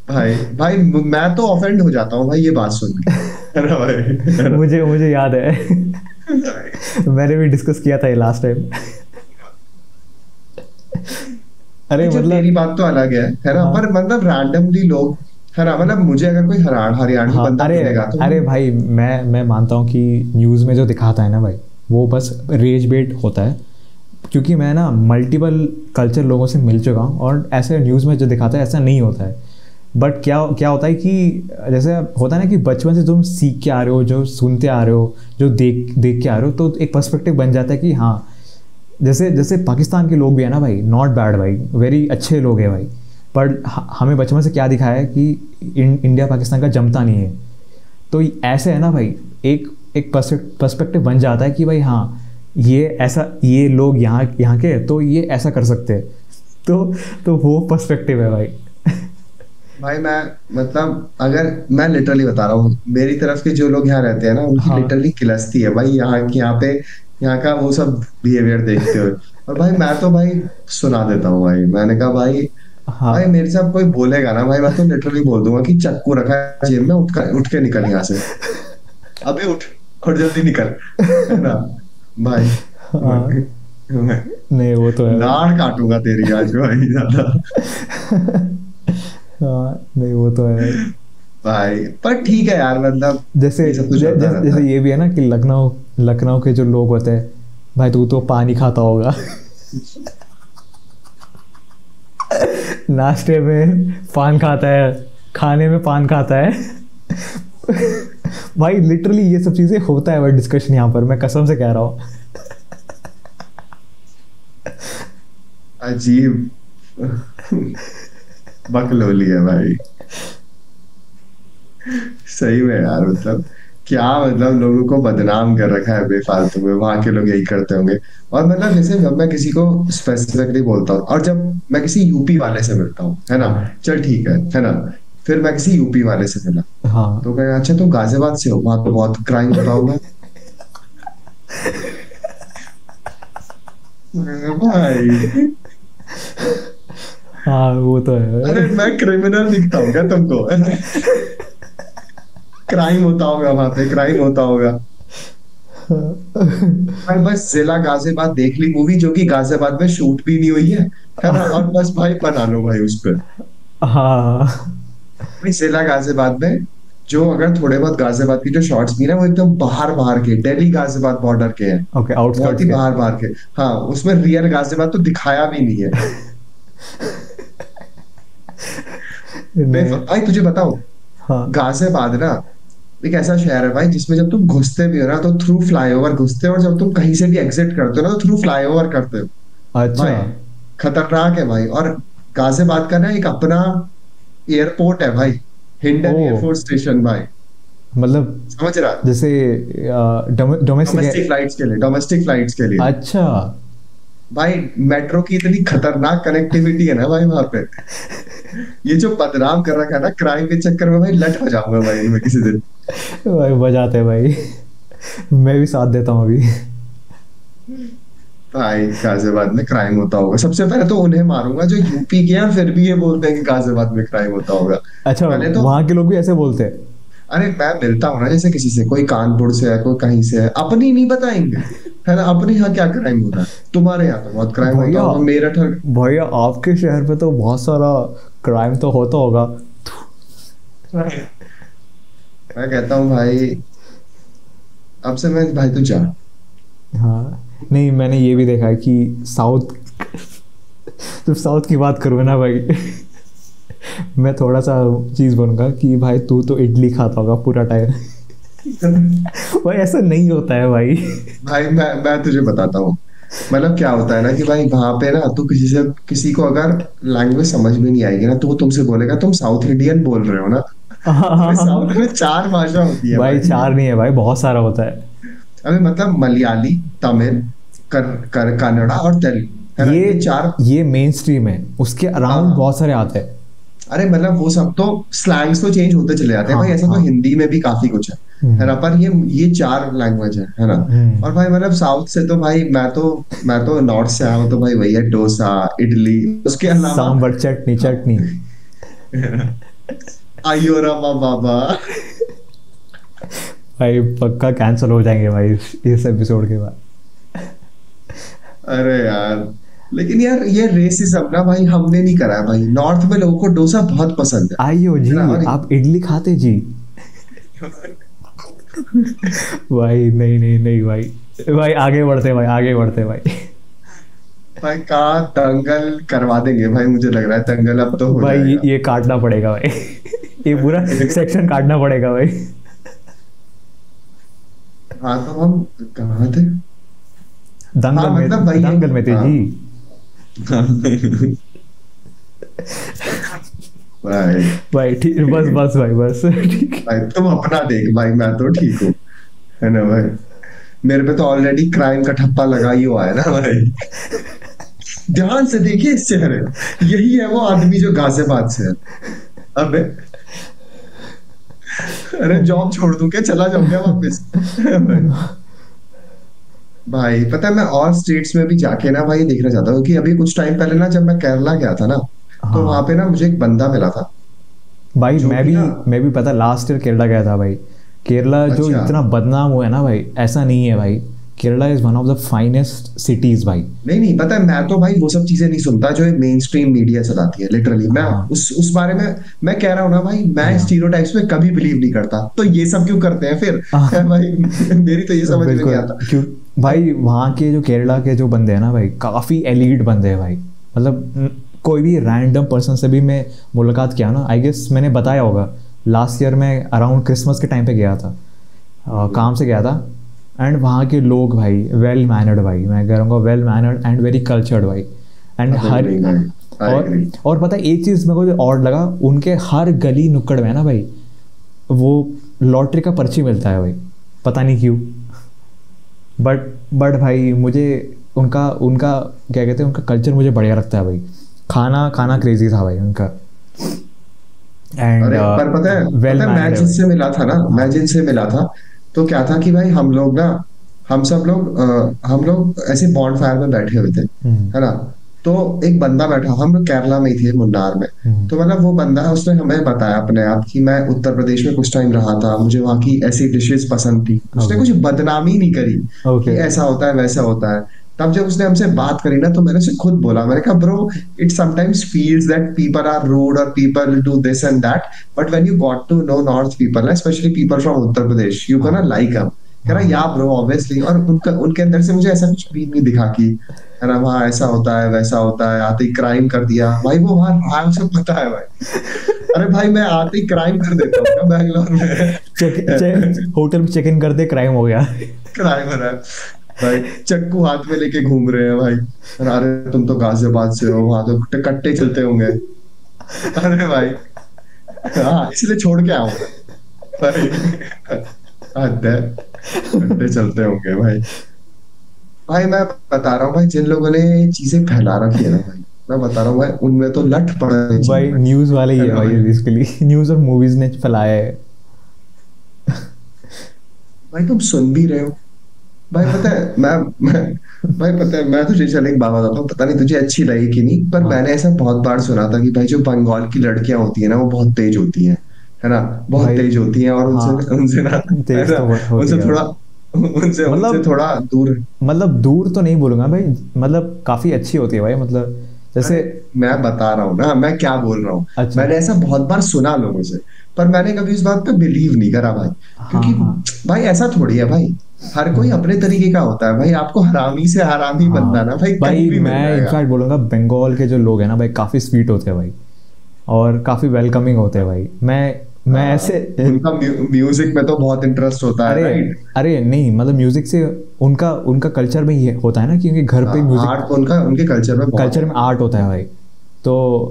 भाई भाई मैं तो ऑफेंड हो जाता हूँ भाई ये बात सुन के, है ना भाई, है ना। मुझे मुझे याद है मैंने भी डिस्कस किया था ये लास्ट टाइम। अरे जो मतलब, तेरी बात तो अलग है ना, हाँ पर मतलब रैंडमली लोग, है ना, मतलब मुझे अगर कोई हरियाणवी हाँ, बंदा अरे मिलेगा तो अरे भाई, मैं मानता हूँ कि न्यूज़ में जो दिखाता है ना भाई, वो बस रेज बेट होता है। क्योंकि मैं ना मल्टीपल कल्चर लोगों से मिल चुका हूँ, और ऐसे न्यूज़ में जो दिखाता है ऐसा नहीं होता है। बट क्या क्या होता है कि जैसे होता है ना कि बचपन से तुम सीख के आ रहे हो, जो सुनते आ रहे हो, जो देख देख के आ रहे हो, तो एक पर्सपेक्टिव बन जाता है कि हाँ, जैसे जैसे पाकिस्तान के लोग भी है ना भाई, नॉट बैड भाई, वेरी अच्छे लोग हैं भाई। पर हमें बचपन से क्या दिखाया है कि इंडिया पाकिस्तान का जमता नहीं है। तो ऐसे है ना भाई, एक एक पर्सपेक्टिव बन जाता है कि भाई हाँ, ये ऐसा, ये लोग यहाँ के, तो ये ऐसा कर सकते हैं। तो वो पर्सपेक्टिव है भाई। भाई मैं मतलब अगर मैं लिटरली बता रहा हूँ, मेरी तरफ के जो लोग यहाँ रहते हैं ना उनकी हाँ लिटरली किलसती है भाई यहाँ पे, यहाँ का वो सब बिहेवियर देखते हुए। और भाई मैं तो भाई सुना देता हूँ भाई, मैंने कहा भाई, भाई हाँ। मेरे साथ कोई बोलेगा ना भाई मैं तो लिटरली बोल दूंगा कि चक्कू रखा है जेब में, उठ के निकल यहाँ से, अबे उठ, और जल्दी निकल, है ना भाई। हाँ नहीं वो तो है नाड़ काटूंगा तेरी आज भाई ज्यादा। हाँ नहीं वो तो है भाई पर ठीक है यार, मतलब जैसे ये सब कुछ होता रहता जैसे है। ये भी है ना कि लखनऊ लखनऊ के जो लोग होते हैं, भाई तू तो पानी खाता होगा। नाश्ते में पान खाता है, खाने में पान खाता है। भाई लिटरली ये सब चीजें होता है भाई डिस्कशन यहाँ पर, मैं कसम से कह रहा हूँ। अजीब बकलोली है भाई। सही में यार, मतलब क्या, मतलब लोगों को बदनाम कर रखा है बेफालतू में, वहां के लोग यही करते होंगे। और मतलब जैसे जब मैं किसी को स्पेसिफिकली बोलता हूँ, और जब मैं किसी यूपी वाले से मिलता हूँ, है ना, हाँ चल ठीक है ना, फिर मैं किसी यूपी वाले से मिला, हाँ तो कहेगा अच्छा तुम गाजियाबाद से हो, वहां तो बहुत क्राइम होता होगा। भाई हाँ वो तो है। अरे मैं क्रिमिनल दिखता हूँ क्या तुमको? क्राइम होता होगा वहां पे, क्राइम होता होगा। भाई बस जिला गाजियाबाद देख ली मूवी, जो कि गाजियाबाद में शूट भी नहीं हुई है ना, और बस भाई बना लो भाई उस पर। हाँ भाई जिला गाजियाबाद में जो, अगर थोड़े बहुत गाजियाबाद की जो शॉट्स भी ना, वो एकदम बाहर बाहर के, दिल्ली गाजियाबाद बॉर्डर के हैं, ओके बहुत आउटस्कर्ट्स ही के। बाहर बाहर के। हाँ, उसमें रियल गाजियाबाद तो दिखाया भी नहीं है। नहीं भाई तुझे बताओ, हाँ गाजियाबाद ना एक ऐसा शहर है भाई, जिसमें जब तुम घुसते भी हो ना तो थ्रू फ्लाईओवर घुसते हो, और जब तुम कहीं से भी एग्जिट करते हो ना तो थ्रू फ्लाईओवर करते हो। अच्छा भाई खतरनाक है भाई। और गाजियाबाद का ना एक अपना एयरपोर्ट है भाई, ओ हिंडन एयरफोर्स स्टेशन भाई। मतलब समझ रहा? जैसे डोमेस्टिक है। डोमेस्टिक फ्लाइट्स के लिए, डोमेस्टिक फ्लाइट्स के लिए। अच्छा भाई मेट्रो की इतनी खतरनाक कनेक्टिविटी है ना भाई वहां पे। ये जो बदनाम कर रखा है ना क्राइम के चक्कर में, भाई लट हो जाऊंगा भाई इनमें किसी दिन। भाई बजाते हैं भाई। मैं भी साथ देता हूँ अभी। भाई गाजियाबाद में क्राइम होता होगा, सबसे पहले तो उन्हें मारूंगा जो यूपी के हैं, फिर भी ये बोलते हैं कि गाजियाबाद में क्राइम होता होगा। अच्छा पहले तो, वहां के लोग भी ऐसे बोलते हैं। अरे मैं मिलता हूँ ना जैसे किसी से, कोई कानपुर से है, कोई कहीं से है, अपनी नहीं बताएंगे, है ना, अपने यहाँ क्या क्राइम हो रहा है, तुम्हारे यहाँ तो बहुत क्राइम होता भैया होगा, मेरठ और। भैया आपके शहर में तो बहुत सारा क्राइम तो होता होगा। मैं कहता हूँ भाई, अब से मैं, भाई तू जा। हाँ नहीं मैंने ये भी देखा है कि साउथ, तो साउथ की बात करूँ ना भाई, मैं थोड़ा सा चीज़ बोलूँगा कि भाई तू तो इडली खाता होगा पूरा टाइम। भाई ऐसा नहीं होता है भाई। भाई मैं तुझे बताता हूँ, मतलब क्या होता है ना कि भाई वहां पे ना, तू किसी से, किसी को अगर लैंग्वेज समझ में नहीं आएगी ना, तो वो तुमसे बोलेगा तुम साउथ इंडियन बोल रहे हो ना। अबे साउथ में 4 भाषा होती है भाई भाई। चार नहीं है भाई, बहुत सारा होता है। अबे मतलब मलयाली, तमिल, कन्नड़ा और तेलुगु, है ना, ये 4। ये मेन स्ट्रीम है, उसके अराउंड हाँ, बहुत सारे आते हैं। अरे मतलब वो सब तो स्लैंग्स तो चेंज होते चले जाते हैं हाँ भाई, ऐसा तो हाँ हिंदी में भी काफी कुछ है ना, पर ये 4 लैंग्वेज है ना। हम्म। और भाई मतलब साउथ से तो भाई मैं तो नॉर्थ से आया हूँ, तो भाई वही है डोसा, इडली, उसके अलावा सांबर चटनी चटनी। आयोरामा बाबा। भाई पक्का कैंसिल हो जाएंगे भाई इस एपिसोड के बाद। अरे यार, लेकिन यार ये रेसिज्म ना भाई हमने नहीं करा है भाई, नॉर्थ में लोगों को डोसा बहुत पसंद आइयो है ना। जी और आप इडली खाते जी। भाई नहीं नहीं नहीं भाई, भाई आगे बढ़ते भाई आगे बढ़ते भाई। भाई का दंगल करवा देंगे भाई, मुझे लग रहा है दंगल अब तो हो भाई जाएगा। ये काटना पड़ेगा भाई। ये पूरा सेक्शन काटना पड़ेगा भाई। हाँ तो हम कहाँ थे? हाँ दंगल में, मतलब भाई दंगल में थे हाँ। जी। भाई भाई ठीक, बस बस भाई बस ठीक है। भाई तुम अपना देख भाई, मैं तो ठीक हूँ, है ना भाई। मेरे पे तो ऑलरेडी क्राइम का ठप्पा लगा ही हुआ है ना भाई। ध्यान से देखिए इस चेहरे, यही है वो आदमी जो गाजियाबाद से है। अबे अरे जॉब छोड़ दूं क्या, चला जाऊं क्या वापस? भाई पता है, मैं और स्टेट्स में भी जाके ना भाई देखना चाहता हूँ, कि अभी कुछ टाइम पहले ना जब मैं केरला गया था ना, तो वहां हाँ पे ना मुझे एक बंदा मिला था, भाई जो कि ना, मैं भी पता लास्ट ईयर केरला गया था भाई। केरला जो अच्छा, इतना बदनाम हुआ है ना भाई, ऐसा नहीं है भाई Kerala is one of the finest cities भाई। नहीं पता है, मैं तो भाई वो सब चीजें नहीं सुनता जो मेन स्ट्रीम मीडिया चलाती है लिटरली। मैं उस बारे में मैं कह रहा हूँ ना भाई, मैं स्टीरियोटाइप्स में कभी बिलीव नहीं करता, तो ये सब क्यों करते हैं फिर भाई मेरी तो ये समझ में नहीं आता क्यों भाई। वहाँ के जो केरला के जो बंदे हैं ना भाई, काफी एलीट बंदे हैं भाई। मतलब कोई भी रैंडम पर्सन से भी मैं मुलाकात किया ना, आई गेस मैंने बताया होगा, लास्ट ईयर मैं अराउंड क्रिसमस के टाइम पे गया था, काम से गया था। एंड वहाँ के लोग भाई वेल मैनर्ड भाई, मैं कह रहा हूँ well mannered and very cultured भाई। एंड और पता है एक चीज़ मेरे को और लगा, उनके हर गली नुक्कड़ में ना भाई वो लॉटरी का पर्ची मिलता है भाई, पता नहीं क्यों। बट भाई मुझे उनका क्या कहते हैं, उनका कल्चर मुझे बढ़िया लगता है भाई। खाना क्रेजी था भाई उनका। एंड पर पता है मैं जिनसे मिला था ना, मैं जिनसे मिला था तो क्या था कि भाई हम सब लोग ऐसे बॉन्ड फायर में बैठे हुए थे, है ना। तो एक बंदा बैठा, हम लोग केरला में ही थे, मुन्नार में। तो मतलब वो बंदा है, उसने हमें बताया अपने आप कि मैं उत्तर प्रदेश में कुछ टाइम रहा था, मुझे वहाँ की ऐसी डिशेस पसंद थी। उसने कुछ बदनामी नहीं करी कि ऐसा होता है वैसा होता है। तब जब उसने हमसे बात करी ना, तो मैंने उसे खुद बोला, मैंने कहा bro, it sometimes feels that people are rude और people do this and that, but when you got to know north people, specially people from Uttar Pradesh, you gonna like them. कह रहा या ब्रो ऑब्वियसली। और उनके अंदर से मुझे ऐसा कुछ भी नहीं दिखा कि है ना वहाँ ऐसा होता है वैसा होता है, आते ही क्राइम कर दिया भाई। वो वहाँ उसे पता है भाई। अरे भाई मैं आते ही क्राइम कर देता हूँ बैंगलोर में। होटल में चेक इन करते क्राइम हो गया, क्राइम हो रहा है भाई, चक्कू हाथ में लेके घूम रहे हैं भाई। अरे तुम तो गाजियाबाद से हो, वहां तो कट्टे चलते होंगे। अरे भाई हाँ, इसलिए छोड़ के आऊंगा भाई। कट्टे चलते होंगे भाई। भाई मैं बता रहा हूँ भाई, जिन लोगों ने चीजें फैला रखी है ना भाई, मैं बता रहा हूँ भाई, उनमें तो लठ पड़ रहे हैं भाई। न्यूज वाले ही है भाई बेसिकली, न्यूज और मूवीज ने फैलाया है भाई। तुम सुन भी रहे हो भाई। पता है भाई पता है, मैं तुझे चल एक बात बताता हूँ, पता नहीं तुझे अच्छी लगी कि नहीं, पर मैंने ऐसा बहुत बार सुना था कि भाई जो बंगाल की लड़कियां होती है ना, वो बहुत तेज होती है ना, बहुत तेज होती हैं। और उनसे ना उनसे थोड़ा दूर, मतलब दूर तो नहीं बोलूंगा भाई, मतलब काफी अच्छी होती है भाई। मतलब जैसे मैं बता रहा हूँ ना, मैं क्या बोल रहा हूँ। अच्छा। मैंने ऐसा बहुत बार सुना लोगों से, पर मैंने कभी इस बात पे बिलीव नहीं करा भाई। क्योंकि भाई ऐसा थोड़ी है भाई, हर कोई अपने तरीके का होता है भाई। आपको हरामी से हरामी बनना ना भाई भी मैं इनफैक्ट बोलूंगा बंगाल के जो लोग हैं ना भाई, काफी स्वीट होते हैं भाई, और काफी वेलकमिंग होते हैं भाई। मैं ऐसे उनका म्यूजिक में तो बहुत इंटरेस्ट होता है। अरे नहीं, मतलब म्यूजिक से उनका कल्चर में ये होता है ना, क्योंकि घर पे म्यूजिक, आर्ट उनके कल्चर में आर्ट होता है भाई। तो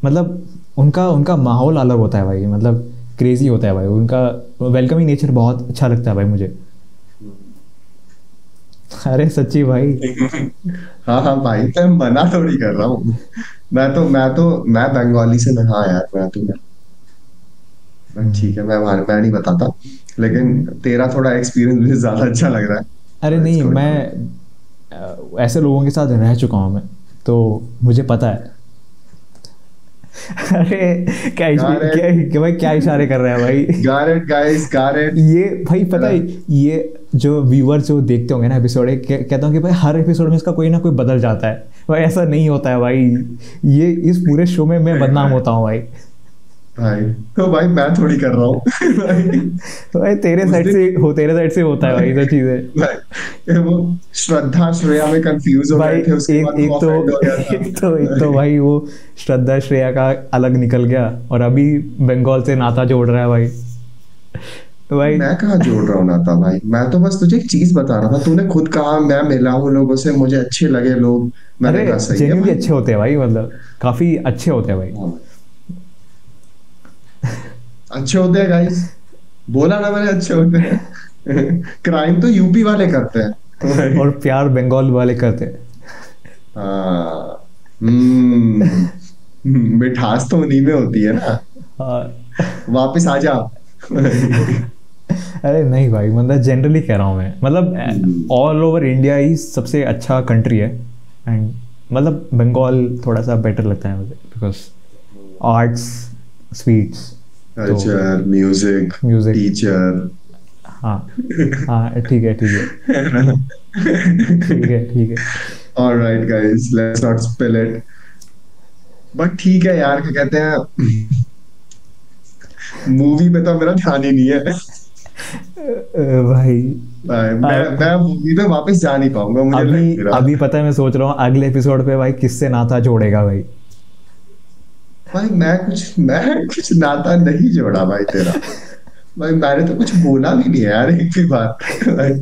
मतलब उनका माहौल अलग होता है भाई, मतलब क्रेजी होता है भाई। उनका वेलकमिंग नेचर बहुत अच्छा लगता है भाई मुझे। अरे सच्ची भाई। हाँ भाई, मैं मना थोड़ी कर रहा हूँ। मैं बंगाली से मैं, हाँ यार मैं ठीक है, मैं नहीं बताता, लेकिन तेरा थोड़ा एक्सपीरियंस मुझे ज्यादा अच्छा लग रहा है। अरे नहीं, मैं ऐसे लोगों के साथ रह चुका हूँ मैं, तो मुझे पता है। अरे क्या इशारे कर रहा है भाई? got it। ये भाई पता है, ये जो व्यूअर जो देखते होंगे ना एपिसोड, कहता हूँ कि भाई हर एपिसोड में इसका कोई ना कोई बदल जाता है भाई। ऐसा नहीं होता है भाई, ये इस पूरे शो में मैं बदनाम होता हूँ भाई। तो भाई मैं थोड़ी कर रहा हूँ भाई तेरे साइड से होता है भाई, तो चीजें वो श्रद्धा श्रेया में कंफ्यूज हो गए थे, उसके बाद एक तो भाई वो श्रद्धा श्रेया का अलग निकल गया, और अभी बंगाल से नाता जोड़ रहा है भाई। तो भाई मैं कहाँ जोड़ रहा हूँ नाता भाई, मैं तो बस तुझे एक चीज बता रहा था। तूने खुद कहा मैं मिला हूँ लोगों से, मुझे अच्छे लगे लोग, मैंने कहा सही है भाई। अच्छे होते हैं भाई, मतलब काफी अच्छे होते हैं भाई। अच्छे होते हैं गाइस, बोला ना मैंने, अच्छे होते हैं। क्राइम तो यूपी वाले करते हैं और प्यार बंगाल वाले करते हैं। मिठास तो उन्हीं में होती है ना। वापस आ जा। अरे नहीं भाई, मतलब जनरली कह रहा हूँ मैं, मतलब ऑल ओवर इंडिया ही सबसे अच्छा कंट्री है। एंड मतलब बंगाल थोड़ा सा बेटर लगता है मुझे, because arts, sweets, culture, music, teacher, हाँ हाँ, ठीक है ठीक है ठीक है ठीक है। Alright guys, let's not spill it. But ठीक है यार, क्या कहते हैं, मूवी पे तो मेरा ध्यान ही नहीं है। भाई मैं मूवी पे वापस जा नहीं पाऊंगा, मुझे अभी लग रहा। अभी पता है, मैं सोच रहा हूँ अगले एपिसोड पे भाई किससे नाता जोड़ेगा भाई। भाई मैं कुछ नाता नहीं जोड़ा भाई तेरा। भाई मैंने तो कुछ बोला भी नहीं है यार एक भी बार। भाई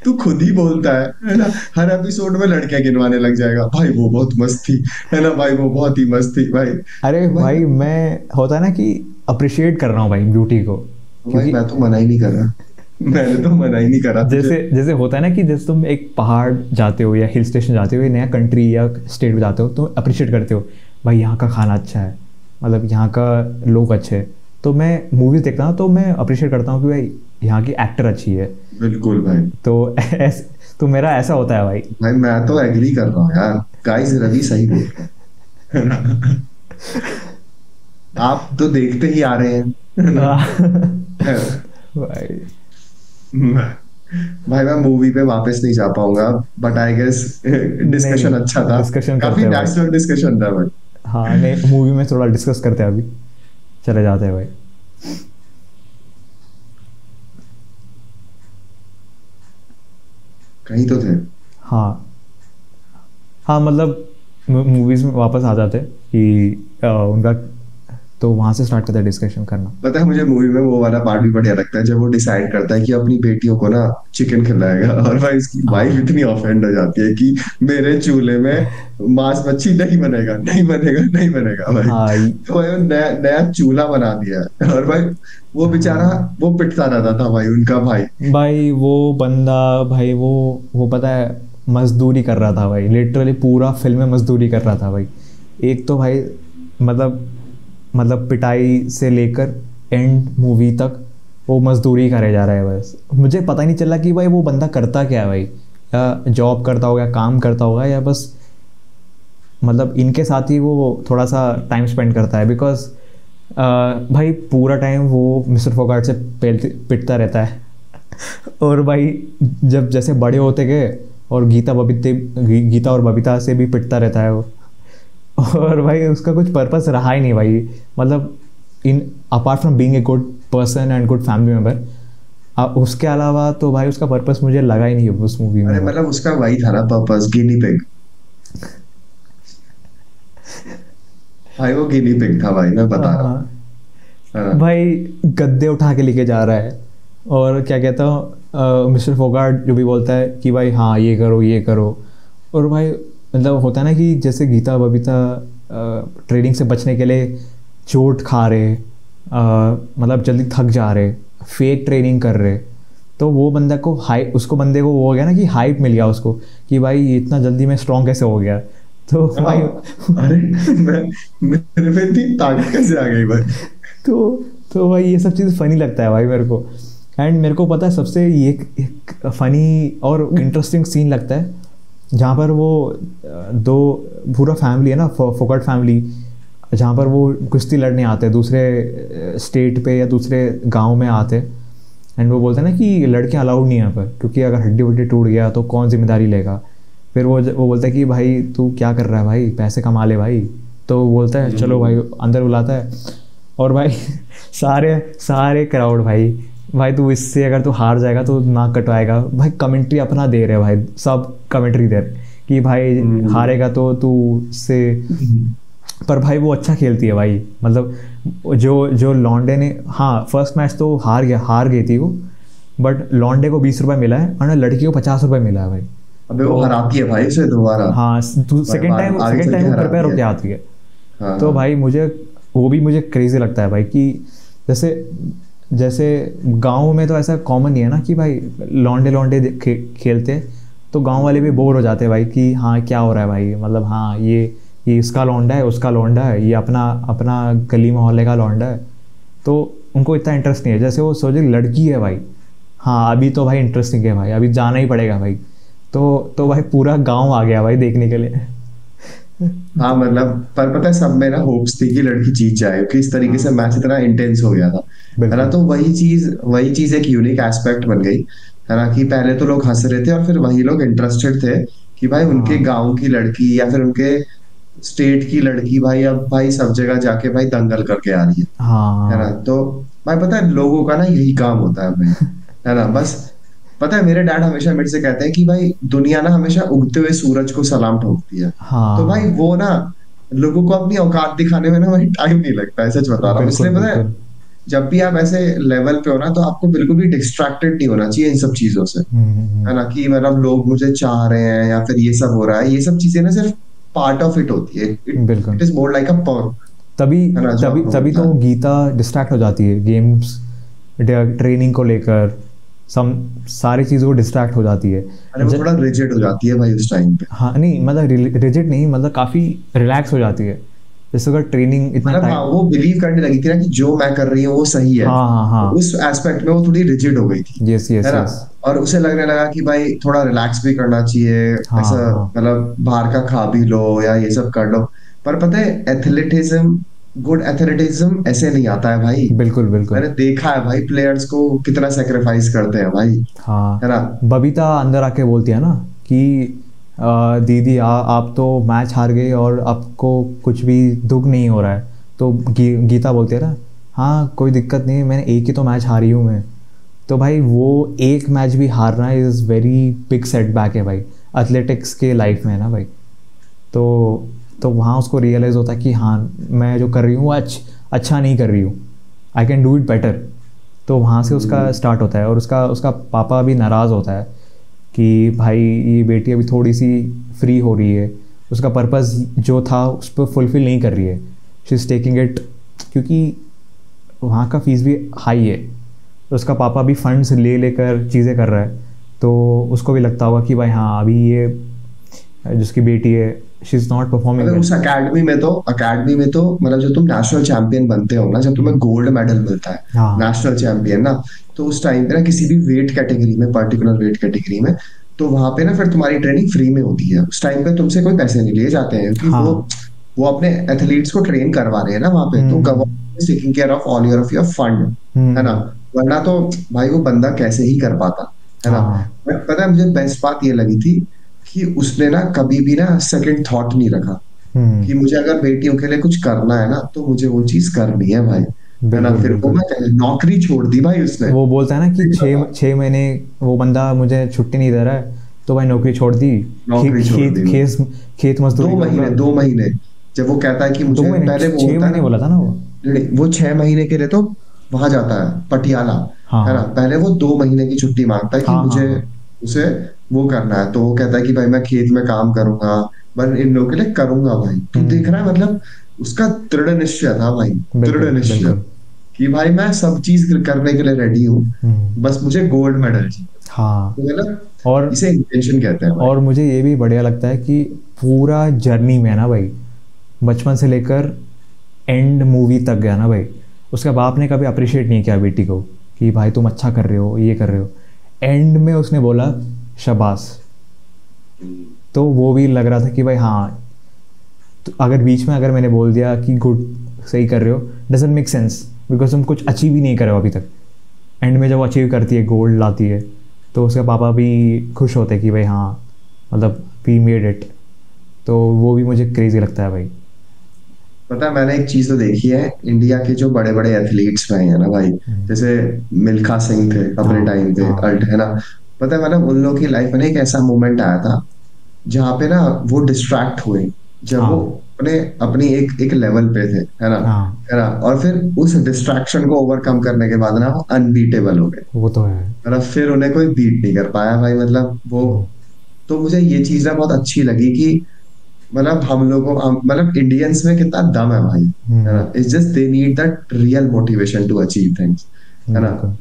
तू खुद ही बोलता है ना, हर एपिसोड में लड़कियां गिनवाने लग जाएगा, भाई वो बहुत मस्त थी, है ना, भाई वो बहुत ही मस्त थी भाई। अरे भाई भाई मैं होता है ना कि अप्रिशिएट कर रहा हूँ भाई ब्यूटी को, भाई क्योंकि मैं तो मना ही नहीं कर रहा, मैंने तो मना ही नहीं करा तुझे। जैसे जैसे होता है ना कि जैसे तुम एक पहाड़ जाते हो या हिल स्टेशन जाते हो या नया कंट्री या स्टेट में जाते हो तो अप्रिशिएट करते हो भाई यहाँ का खाना अच्छा है, मतलब यहाँ का लोग अच्छे हैं। तो मैं मूवीज देखता हूँ तो मैं अप्रिशिएट करता हूँ कि भाई यहाँ की एक्टर अच्छी है। बिल्कुल भाई। तो तो मेरा ऐसा होता है भाई। भाई मैं तो एग्री कर रहा हूँ यार, गाइस रवि सही बोल रहा है ना? आप तो देखते ही आ रहे हैं, है ना? भाई भाई मैं मूवी पे वापस नहीं जा पाऊंगा, बट आई गेस नहीं डिस्कशन अच्छा नहीं, था, डिस्कशन काफी करते हैं भाई। नेचुरल डिस्कशन था भाई। हाँ नहीं, मूवी में थोड़ा डिस्कस करते हैं अभी, चले जाते हैं भाई। कहीं तो थे। हाँ हाँ, मतलब मूवीज में वापस आ जाते हैं कि उनका, तो वहाँ से स्टार्ट करते हैं डिस्कशन करना। पता है मुझे मूवी में वो वाला पार्ट भी बढ़िया लगता है जब वो डिसाइड करता है कि अपनी बेटियों को ना चिकन खिलाएगा, और भाई उसकी वाइफ हाँ इतनी ऑफेंड हो जाती है कि मेरे चूल्हे में मांस मच्छी नहीं बनेगा, नहीं बनेगा, नहीं बनेगा भाई। हाँ तो भाई वो नया नया चूल्हा बना दिया है, और भाई वो बेचारा हाँ वो पिटता रहता था भाई, उनका भाई। भाई वो बंदा, भाई वो पता है मजदूरी कर रहा था भाई, लिटरली पूरा फिल्म में मजदूरी कर रहा था भाई। एक तो भाई मतलब पिटाई से लेकर एंड मूवी तक वो मजदूरी करे जा रहा है बस। मुझे पता ही नहीं चला कि भाई वो बंदा करता क्या है भाई, या जॉब करता होगा, काम करता होगा, या बस मतलब इनके साथ ही वो थोड़ा सा टाइम स्पेंड करता है। बिकॉज भाई पूरा टाइम वो मिस्टर फोगाट से पिटता रहता है। और भाई जब जैसे बड़े होते गए और गीता और बबीता से भी पिटता रहता है वो। और भाई उसका कुछ पर्पस रहा ही नहीं भाई, मतलब in apart from being a good person and good family member, उसके अलावा तो भाई उसका पर्पस मुझे लगा ही नहीं उस मूवी में। अरे मतलब उसका वही था ना पर्पस, गिनी पिग। भाई वो गिनी पिग था भाई, मैं बता रहा हूँ, हाँ है ना? भाई गद्दे उठा के लेके जा रहा है, और क्या कहता हूँ मिस्टर फोगाट जो भी बोलता है कि भाई हाँ ये करो ये करो। और भाई मतलब होता है ना कि जैसे गीता बबीता ट्रेडिंग से बचने के लिए चोट खा रहे, मतलब जल्दी थक जा रहे, फेक ट्रेनिंग कर रहे। तो वो बंदा को उसको बंदे को वो हो गया ना कि हाइप मिल गया उसको कि भाई इतना जल्दी मैं स्ट्रॉन्ग कैसे हो गया। तो भाई अरे मेरे में इतनी ताकत कैसे आ गई भाई? तो भाई ये सब चीज़ फनी लगता है भाई मेरे को। एंड मेरे को पता है सबसे ये एक फनी और इंटरेस्टिंग सीन लगता है जहाँ पर वो दो पूरा फैमिली है ना, फोगाट फैमिली, जहाँ पर वो कुश्ती लड़ने आते हैं दूसरे स्टेट पे या दूसरे गांव में आते। एंड वो बोलते हैं ना कि लड़कियां अलाउड नहीं है यहाँ पर, क्योंकि अगर हड्डी वड्डी टूट गया तो कौन जिम्मेदारी लेगा। फिर वो बोलता है कि भाई तू क्या कर रहा है भाई, पैसे कमा ले भाई। तो वो बोलता है चलो भाई, अंदर बुलाता है। और भाई सारे क्राउड भाई तू इससे अगर तू हार जाएगा तो नाक कटवाएगा भाई, कमेंट्री अपना दे रहे भाई, सब कमेंट्री दे रहे कि भाई हारेगा तो तू से। पर भाई वो अच्छा खेलती है भाई, मतलब जो लॉन्डे ने, हाँ फर्स्ट मैच तो हार गई थी वो, बट लॉन्डे को 20 रुपये मिला है और लड़की को 50 रुपये मिला है भाई। अबे वो हराती है भाई उसे दोबारा। हाँ सेकंड टाइम वो प्रिपेयर होके आती है। हाँ, तो भाई मुझे क्रेजी लगता है भाई कि जैसे गांव में तो ऐसा कॉमन नहीं है ना कि भाई लौंडे खेलते हैं, तो गांव वाले भी बोर हो जाते हैं भाई कि हाँ क्या हो रहा है भाई, मतलब हाँ ये इसका लौंडा है, उसका लौंडा है, ये अपना गली मोहल्ले का लौंडा है। तो उनको इतना इंटरेस्ट नहीं है। जैसे वो सोचे लड़की है भाई, हाँ अभी तो भाई इंटरेस्टिंग है भाई, अभी जाना ही पड़ेगा भाई। तो भाई पूरा गांव आ गया भाई देखने के लिए। हाँ मतलब, पर पता है सब में ना होप्स थी कि लड़की जीत जाए, क्योंकि इस तरीके से हाँ मैच इतना इंटेंस हो गया था, है ना। बिल्कुल। तो वही चीज एक यूनिक एस्पेक्ट बन गई, है ना, कि पहले तो लोग हंस रहे थे और फिर वही लोग इंटरेस्टेड थे कि भाई उनके हाँ गांव की लड़की या फिर उनके स्टेट की लड़की भाई अब भाई सब जगह जाके भाई दंगल करके आ रही है ना। हाँ तो भाई पता है लोगों का ना यही काम होता है भाई, है ना। बस पता है मेरे डैड हमेशा मेरे से कहते हैं कि भाई दुनिया ना हमेशा उगते हुए सूरज को सलाम ठोकती है। तो भाई हाँ वो ना लोगों को अपनी औकात दिखाने में ना भाई टाइम नहीं लगता है, सच बता रहा हूँ। बिल्कुल इसलिए पता है बिल्कुल। जब भी आप ऐसे लेवल पे हो ना तो आपको बिल्कुल भी डिस्ट्रैक्टेड नहीं होना चाहिए इन सब चीजों से, है ना। कि मतलब लोग मुझे चाह रहे हैं या फिर ये सब हो रहा है, ये सब चीजें ना सिर्फ पार्ट ऑफ इट होती है। इट बिल्कुल। It is more like a perk, तभी है ना, जो तभी आपको तभी मिलता तो है। गीता डिस्ट्रैक्ट हो जाती है, गेम्स ट्रेनिंग को लेकर, सम सारी चीज़ों को डिस्ट्रैक्ट हो जाती है। अरे वो थोड़ा रिजिड हो जाती है भाई उस टाइम पे। हाँ नहीं मतलब रिजिड नहीं, मतलब काफ़ी रिलैक्स हो जाती है, जैसे अगर ट्रेनिंग इतना मतलब हाँ टाइम। वो बिलीव करने लगी थी ना कि जो मैं कर रही हूँ वो सही है, हाँ हाँ तो हाँ। उस एस्पेक्ट में वो थोड़ी रिजिड हो गई थी, यस यस है ना। यस। और उसे लगने लगा कि भाई थोड़ा रिलैक्स भी करना चाहिए, हाँ ऐसा हाँ मतलब बाहर का खा भी लो या ये सब कर लो। पर पता है एथलेटिज्म, गुड एथलेटिज्म ऐसे नहीं आता है भाई। बिल्कुल बिल्कुल। मैंने देखा है भाई प्लेयर्स को कितना सेक्रीफाइस करते हैं भाई, है हाँ ना। बबीता अंदर आके बोलती है ना कि दीदी आप तो मैच हार गए और आपको कुछ भी दुख नहीं हो रहा है, तो गीता बोलती है ना, हाँ कोई दिक्कत नहीं, मैंने एक ही तो मैच हारी हूँ मैं। तो भाई वो एक मैच भी हारना इज़ वेरी बिग सेटबैक है भाई, एथलेटिक्स के लाइफ में, है ना भाई। तो तो वहाँ उसको रियलाइज़ होता है कि हाँ मैं जो कर रही हूँ वो अच्छा नहीं कर रही हूँ, I can do it better. तो वहाँ से उसका हम्म, स्टार्ट होता है, और उसका उसका पापा भी नाराज़ होता है कि भाई ये बेटी अभी थोड़ी सी फ्री हो रही है, उसका पर्पज़ जो था उस पर फुलफ़िल नहीं कर रही है, शी इज़ टेकिंग इट, क्योंकि वहाँ का फ़ीस भी हाई है। तो उसका पापा भी फंड्स ले लेकर चीज़ें कर रहा है, तो उसको भी लगता होगा कि भाई हाँ अभी ये जिसकी बेटी है शी इज़ नॉट परफॉर्मिंग अगर वेल। उस अकेडमी में तो मतलब जब तुम नेशनल चैंपियन बनते हो ना, जब तुम्हें गोल्ड मेडल मिलता है, हाँ नेशनल चैंपियन ना, तो उस टाइम पे ना किसी भी वेट कैटेगरी में, पर्टिकुलर वेट कैटेगरी में, तो वहां पे ना फिर तुम्हारी ट्रेनिंग फ्री में होती है। उस टाइम पे तुमसे कोई पैसे नहीं लिए जाते हैं, क्योंकि हाँ। वो अपने एथलीट्स को ट्रेन करवा रहे हैं ना वहां पे, तो हम्म government is taking care of your fund, है ना। हम्म। वरना तो भाई वो बंदा कैसे ही कर पाता, है ना। हाँ। बट पता है मुझे बेस्ट बात ये लगी थी कि उसने ना कभी भी ना सेकंड थॉट नहीं रखा हम्म। कि मुझे अगर बेटियों के लिए कुछ करना है ना तो मुझे वो चीज करनी है भाई, है ना। बिल्कुल फिर वो बिल्कुल। मैं नौकरी छोड़ दी भाई उसने। वो बोलता है ना कि सही छः बता, छः महीने वो बंदा मुझे छुट्टी नहीं दे रहा है, तो भाई नौकरी छोड़ दी। नौकरी छोड़ दी वो। खेत दो मजदूरी महीने करूँगा। 2 महीने जब वो कहता है कि दो मुझे महीने पहले वो छः होता है महीने ना, बोला था ना वो। नहीं, वो 6 महीने के लिए तो वहां जाता है पटियाला, हाँ है ना। हाँ पहले वो 2 महीने की छुट्टी मांगता है कि हाँ हाँ मुझे हाँ। उसे वो करना है, तो वो कहता है कि भाई मैं खेत में काम करूंगा, मैं इन लोगों के लिए करूंगा भाई। तू देख रहा है मतलब उसका दृढ़ निश्चय था भाई, दृढ़ बिल्कुल निश्चय बिल्कुल। कि भाई मैं सब चीज करने के लिए रेडी हूँ, हम्म। बस मुझे गोल्ड मेडल चाहिए। हाँ। तो मतलब और इसे इंटेंशन कहते हैं भाई। और मुझे ये भी बढ़िया लगता है कि पूरा जर्नी में ना भाई, बचपन से लेकर एंड मूवी तक गया ना भाई, उसके बाप ने कभी अप्रिशिएट नहीं किया बेटी को कि भाई तुम अच्छा कर रहे हो, ये कर रहे हो। एंड में उसने बोला शाबाश। तो वो भी लग रहा था कि भाई हाँ, तो अगर बीच में अगर मैंने बोल दिया कि गुड, सही कर रहे हो, डजेंट मेक सेंस, बिकॉज तुम कुछ अचीव ही नहीं करे हो अभी तक। एंड में जब वो अचीव करती है, गोल्ड लाती है, तो उसके पापा भी खुश होते हैं कि भाई हाँ मतलब वी मेड इट। तो वो भी मुझे क्रेजी लगता है भाई। पता है मैंने एक चीज तो देखी है, इंडिया के जो बड़े बड़े एथलीट्स रहे हैं ना भाई, जैसे मिल्खा सिंह थे अपने हाँ टाइम पे, हाँ अल्ट है ना। पता है मतलब उन लोगों की लाइफ में ना एक ऐसा मोमेंट आया था जहाँ पे ना वो डिस्ट्रैक्ट हुए, जब वो हाँ अपने अपनी एक एक लेवल पे थे, है ना, हाँ। है ना। और फिर उस डिस्ट्रैक्शन को ओवरकम करने के बाद ना वो अनबीटेबल हो गए, वो तो है। मतलब फिर उन्हें कोई बीट नहीं कर पाया भाई, मतलब वो। हम्म तो मुझे ये चीज ना बहुत अच्छी लगी कि मतलब मतलब इंडियंस में कितना दम है भाई, है हम्म। ना। It's just they need that real motivation to achieve things, है ना। बिल्कुल।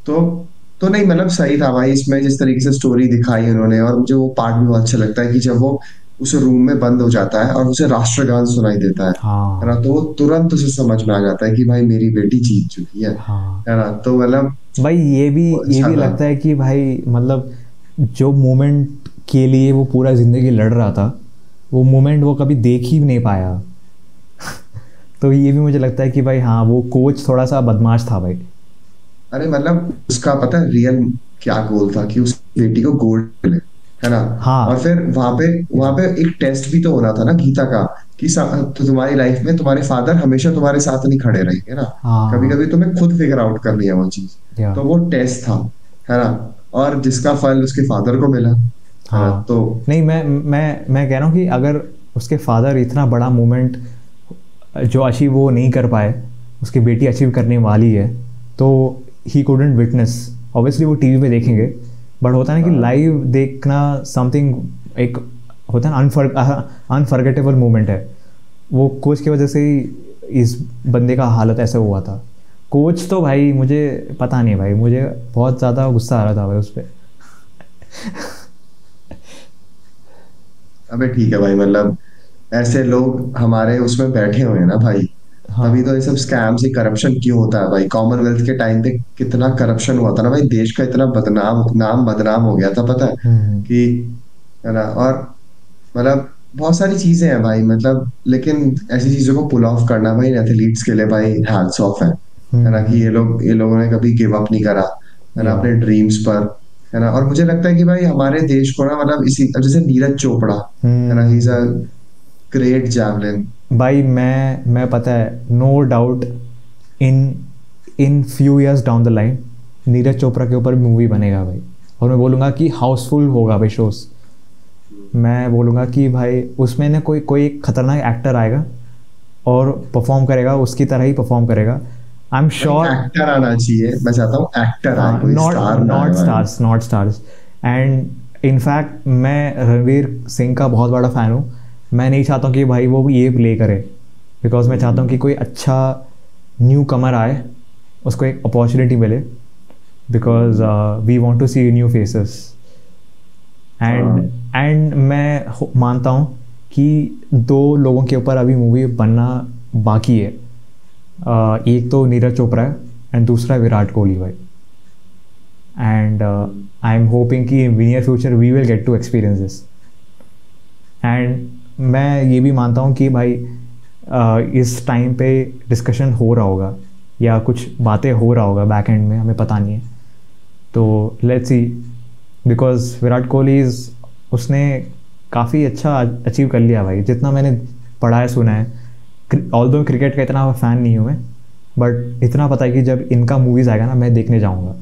तो तो नहीं मतलब सही था भाई इसमें जिस तरीके से स्टोरी दिखाई उन्होंने, और मुझे वो पार्ट भी बहुत अच्छा लगता है कि जब वो उस रूम में बंद हो जाता है और उसे राष्ट्रगान सुनाई देता है ना, हाँ तो वो तुरंत उसे समझ में आ जाता है कि भाई मेरी बेटी जीत चुकी हाँ। है ना। तो मतलब भाई वो ये अच्छा भी था। लगता है कि भाई मतलब जो मोमेंट के लिए वो पूरा ज़िंदगी लड़ रहा था, वो मोमेंट वो कभी देख ही नहीं पाया। तो ये भी मुझे लगता है कि भाई हाँ, वो कोच थोड़ा सा बदमाश था भाई। अरे मतलब उसका पता है रियल क्या गोल था कि उस बेटी को गोल्ड मिले, है ना। और हाँ फिर वहां पे एक टेस्ट भी तो होना था ना गीता का, कि तो तुम्हारी लाइफ में तुम्हारे फादर हमेशा तुम्हारे साथ नहीं खड़े रहेंगे ना, कभी हाँ कभी तुम्हें खुद फिगर आउट करनी है वो चीज। या तो वो टेस्ट था, है ना, और जिसका फल उसके फादर को मिला, है ना। हाँ। तो नहीं, मैं कह रहा हूँ कि अगर उसके फादर इतना बड़ा मोमेंट जो अचीव वो नहीं कर पाए, उसकी बेटी अचीव करने वाली है, तो ही कुडंट विटनेस। ऑब्वियसली वो टीवी पे देखेंगे, बट होता है ना कि लाइव देखना समथिंग, एक होता है ना अनफॉरगेटेबल मोमेंट है। वो कोच की वजह से ही इस बंदे का हालत ऐसा हुआ था। कोच तो भाई मुझे पता नहीं भाई, मुझे बहुत ज़्यादा गुस्सा आ रहा था भाई उस पर। अबे ठीक है भाई, मतलब ऐसे लोग हमारे उसमें बैठे हुए हैं ना भाई, तभी हाँ। तो ये सब स्कैम से करप्शन क्यों होता है भाई। कॉमनवेल्थ के टाइम पे कितना करप्शन हुआ था ना भाई, देश का इतना बदनाम हो गया था, पता है हम्म कि, है ना। और मतलब बहुत सारी चीजें हैं भाई, मतलब लेकिन ऐसी चीजों को पुल ऑफ करना भाई एथलीट्स के लिए भाई हैट्स ऑफ है ना, कि ये लोगों ने कभी गिव अप नहीं करा, है ना, या अपने ड्रीम्स पर, है ना। और मुझे लगता है कि भाई हमारे देश को ना, मतलब इसी जैसे नीरज चोपड़ा, है ना, he is a great javelin. भाई मैं पता है, no doubt, in in few years down the line Neeraj Chopra के ऊपर मूवी बनेगा भाई। और मैं बोलूँगा कि हाउसफुल होगा भाई शोज। मैं बोलूँगा कि भाई उसमें ना कोई कोई एक खतरनाक एक्टर आएगा और परफॉर्म करेगा, उसकी तरह ही परफॉर्म करेगा, आई एम श्योर। एक्टर आना चाहिए, मैं चाहता हूँ एक्टर आए, हाँ, कोई नॉट स्टार ना आए नॉट भाई। Stars, not stars. And in fact मैं रणवीर सिंह का बहुत बड़ा फ़ैन हूँ। मैं नहीं चाहता हूँ कि भाई वो ये प्ले करे, बिकॉज मैं चाहता हूँ कि कोई अच्छा न्यू कमर आए, उसको एक अपॉर्चुनिटी मिले, because we want to see new faces. And हाँ। एंड मैं मानता हूँ कि दो लोगों के ऊपर अभी मूवी बनना बाकी है। एक तो नीरज चोपड़ा है एंड दूसरा विराट कोहली भाई। एंड आई एम होपिंग कि in near future we will get to experience this. And मैं ये भी मानता हूँ कि भाई इस टाइम पे डिस्कशन हो रहा होगा या कुछ बातें हो रहा होगा बैक एंड में, हमें पता नहीं है। तो let's see, because Virat Kohli उसने काफ़ी अच्छा अचीव कर लिया भाई, जितना मैंने पढ़ा है सुना है। ऑल्दो क्रिकेट का इतना फ़ैन नहीं हूँ मैं, बट इतना पता है कि जब इनका मूवीज़ आएगा ना, मैं देखने जाऊँगा।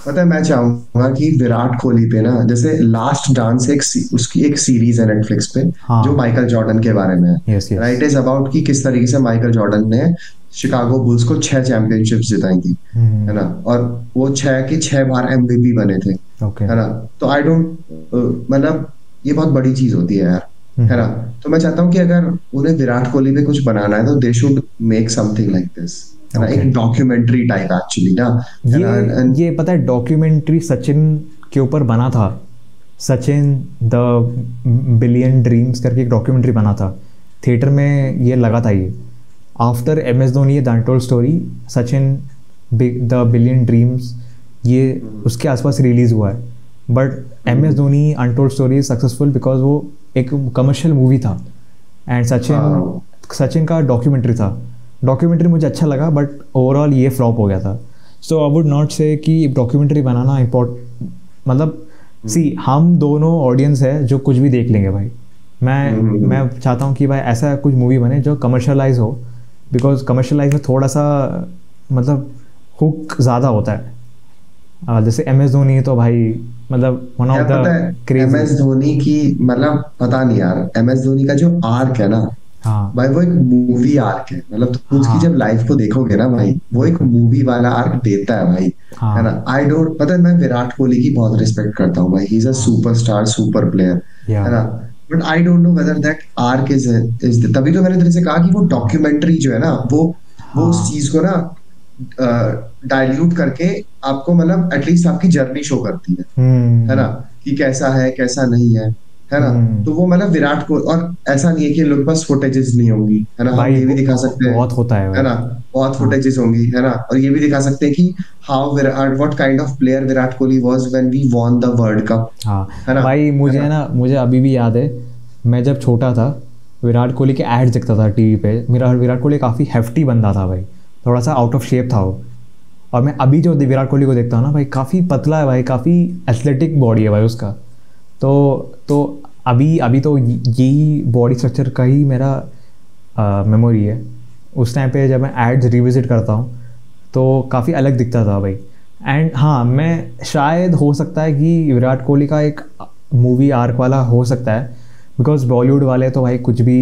पता है मैं चाहूंगा कि विराट कोहली पे ना, जैसे लास्ट डांस उसकी एक सीरीज है नेटफ्लिक्स पे, जो हाँ। माइकल जॉर्डन के बारे में है। Yes yes. Right, is about कि किस तरीके से माइकल जॉर्डन ने शिकागो बुल्स को 6 चैंपियनशिप्स जिताई थी, है ना। और वो 6 के 6 बार एमवीपी बने थे, ओके। है ना। तो आई डोंट, मतलब ये बहुत बड़ी चीज होती है यार, है ना। तो मैं चाहता हूँ कि अगर उन्हें विराट कोहली पे कुछ बनाना है तो they should make something like this, है ना, ओके। एक डॉक्यूमेंट्री टाइप एक्चुअली ना, है ना। ये पता है, डॉक्यूमेंट्री सचिन के ऊपर बना था। सचिन द बिलियन ड्रीम्स करके एक डॉक्यूमेंट्री बना था, थिएटर में ये लगा था। ये आफ्टर एम एस धोनी, ये the untold story, Sachin the billion dreams, ये उसके आसपास रिलीज़ हुआ है। But M S Dhoni untold story successful because वो एक कमर्शियल मूवी था, एंड सचिन का डॉक्यूमेंट्री था। डॉक्यूमेंट्री मुझे अच्छा लगा, बट ओवरऑल ये फ्लॉप हो गया था। सो आई वुड नॉट से कि डॉक्यूमेंट्री बनाना मतलब सी, हम दोनों ऑडियंस है जो कुछ भी देख लेंगे भाई। मैं चाहता हूँ कि भाई ऐसा कुछ मूवी बने जो कमर्शलाइज हो, बिकॉज कमर्शलाइज में थोड़ा सा मतलब हुक ज़्यादा होता है। जैसे एम एस धोनी तो भाई मतलब one of the M S Dhoni की, मतलब पता नहीं यार, एम एस धोनी का जो आर्क है ना हाँ भाई, वो एक मूवी आर्क है। मतलब तुम उसकी जब हाँ लाइफ को देखोगे ना भाई, वो एक बिल्कुल। मूवी वाला आर्क देता है भाई, है ना। हाँ आई डोंट, पता है मैं विराट कोहली की बहुत रिस्पेक्ट करता हूँ भाई, ही इज अ हाँ सुपरस्टार, सुपर प्लेयर, या है ना। But I don't know whether that arc is तभी तो मैंने तेरे से कहा कि वो डॉक्यूमेंट्री जो है ना, वो उस हाँ। चीज को ना डाइल्यूट करके आपको, मतलब एटलीस्ट आपकी जर्नी शो करती है ना, हम्म कि कैसा है कैसा नहीं है ना। हम्म। तो वो मतलब विराट को, और ऐसा नहीं है कि इन लोगों के पास फुटेजेस नहीं होंगी, है ना, हम भाई ये भी दिखा सकते हैं, बहुत होता है है भाई। ना, बहुत हाँ फुटेजेस होंगी, है ना। और ये भी दिखा सकते हैं कि how Virat, what kind of player Virat Kohli was when we won the world cup, हाँ। है ना, भाई है मुझे ना। ना, मुझे अभी भी याद है, मैं जब छोटा था विराट कोहली के एड्स देखता था टीवी पे। मेरा विराट कोहली काफ़ी हेफ्टी बंदा था भाई, थोड़ा सा आउट ऑफ शेप था वो। और मैं अभी जो विराट कोहली को देखता हूँ ना भाई, काफ़ी पतला है भाई, काफ़ी एथलेटिक बॉडी है भाई उसका। तो अभी तो यही बॉडी स्ट्रक्चर का ही मेरा मेमोरी है। उस टाइम पे जब मैं एड्स रिविजिट करता हूँ तो काफ़ी अलग दिखता था भाई। एंड हाँ, मैं शायद हो सकता है कि विराट कोहली का एक मूवी आर्क वाला हो सकता है, बिकॉज बॉलीवुड वाले तो भाई कुछ भी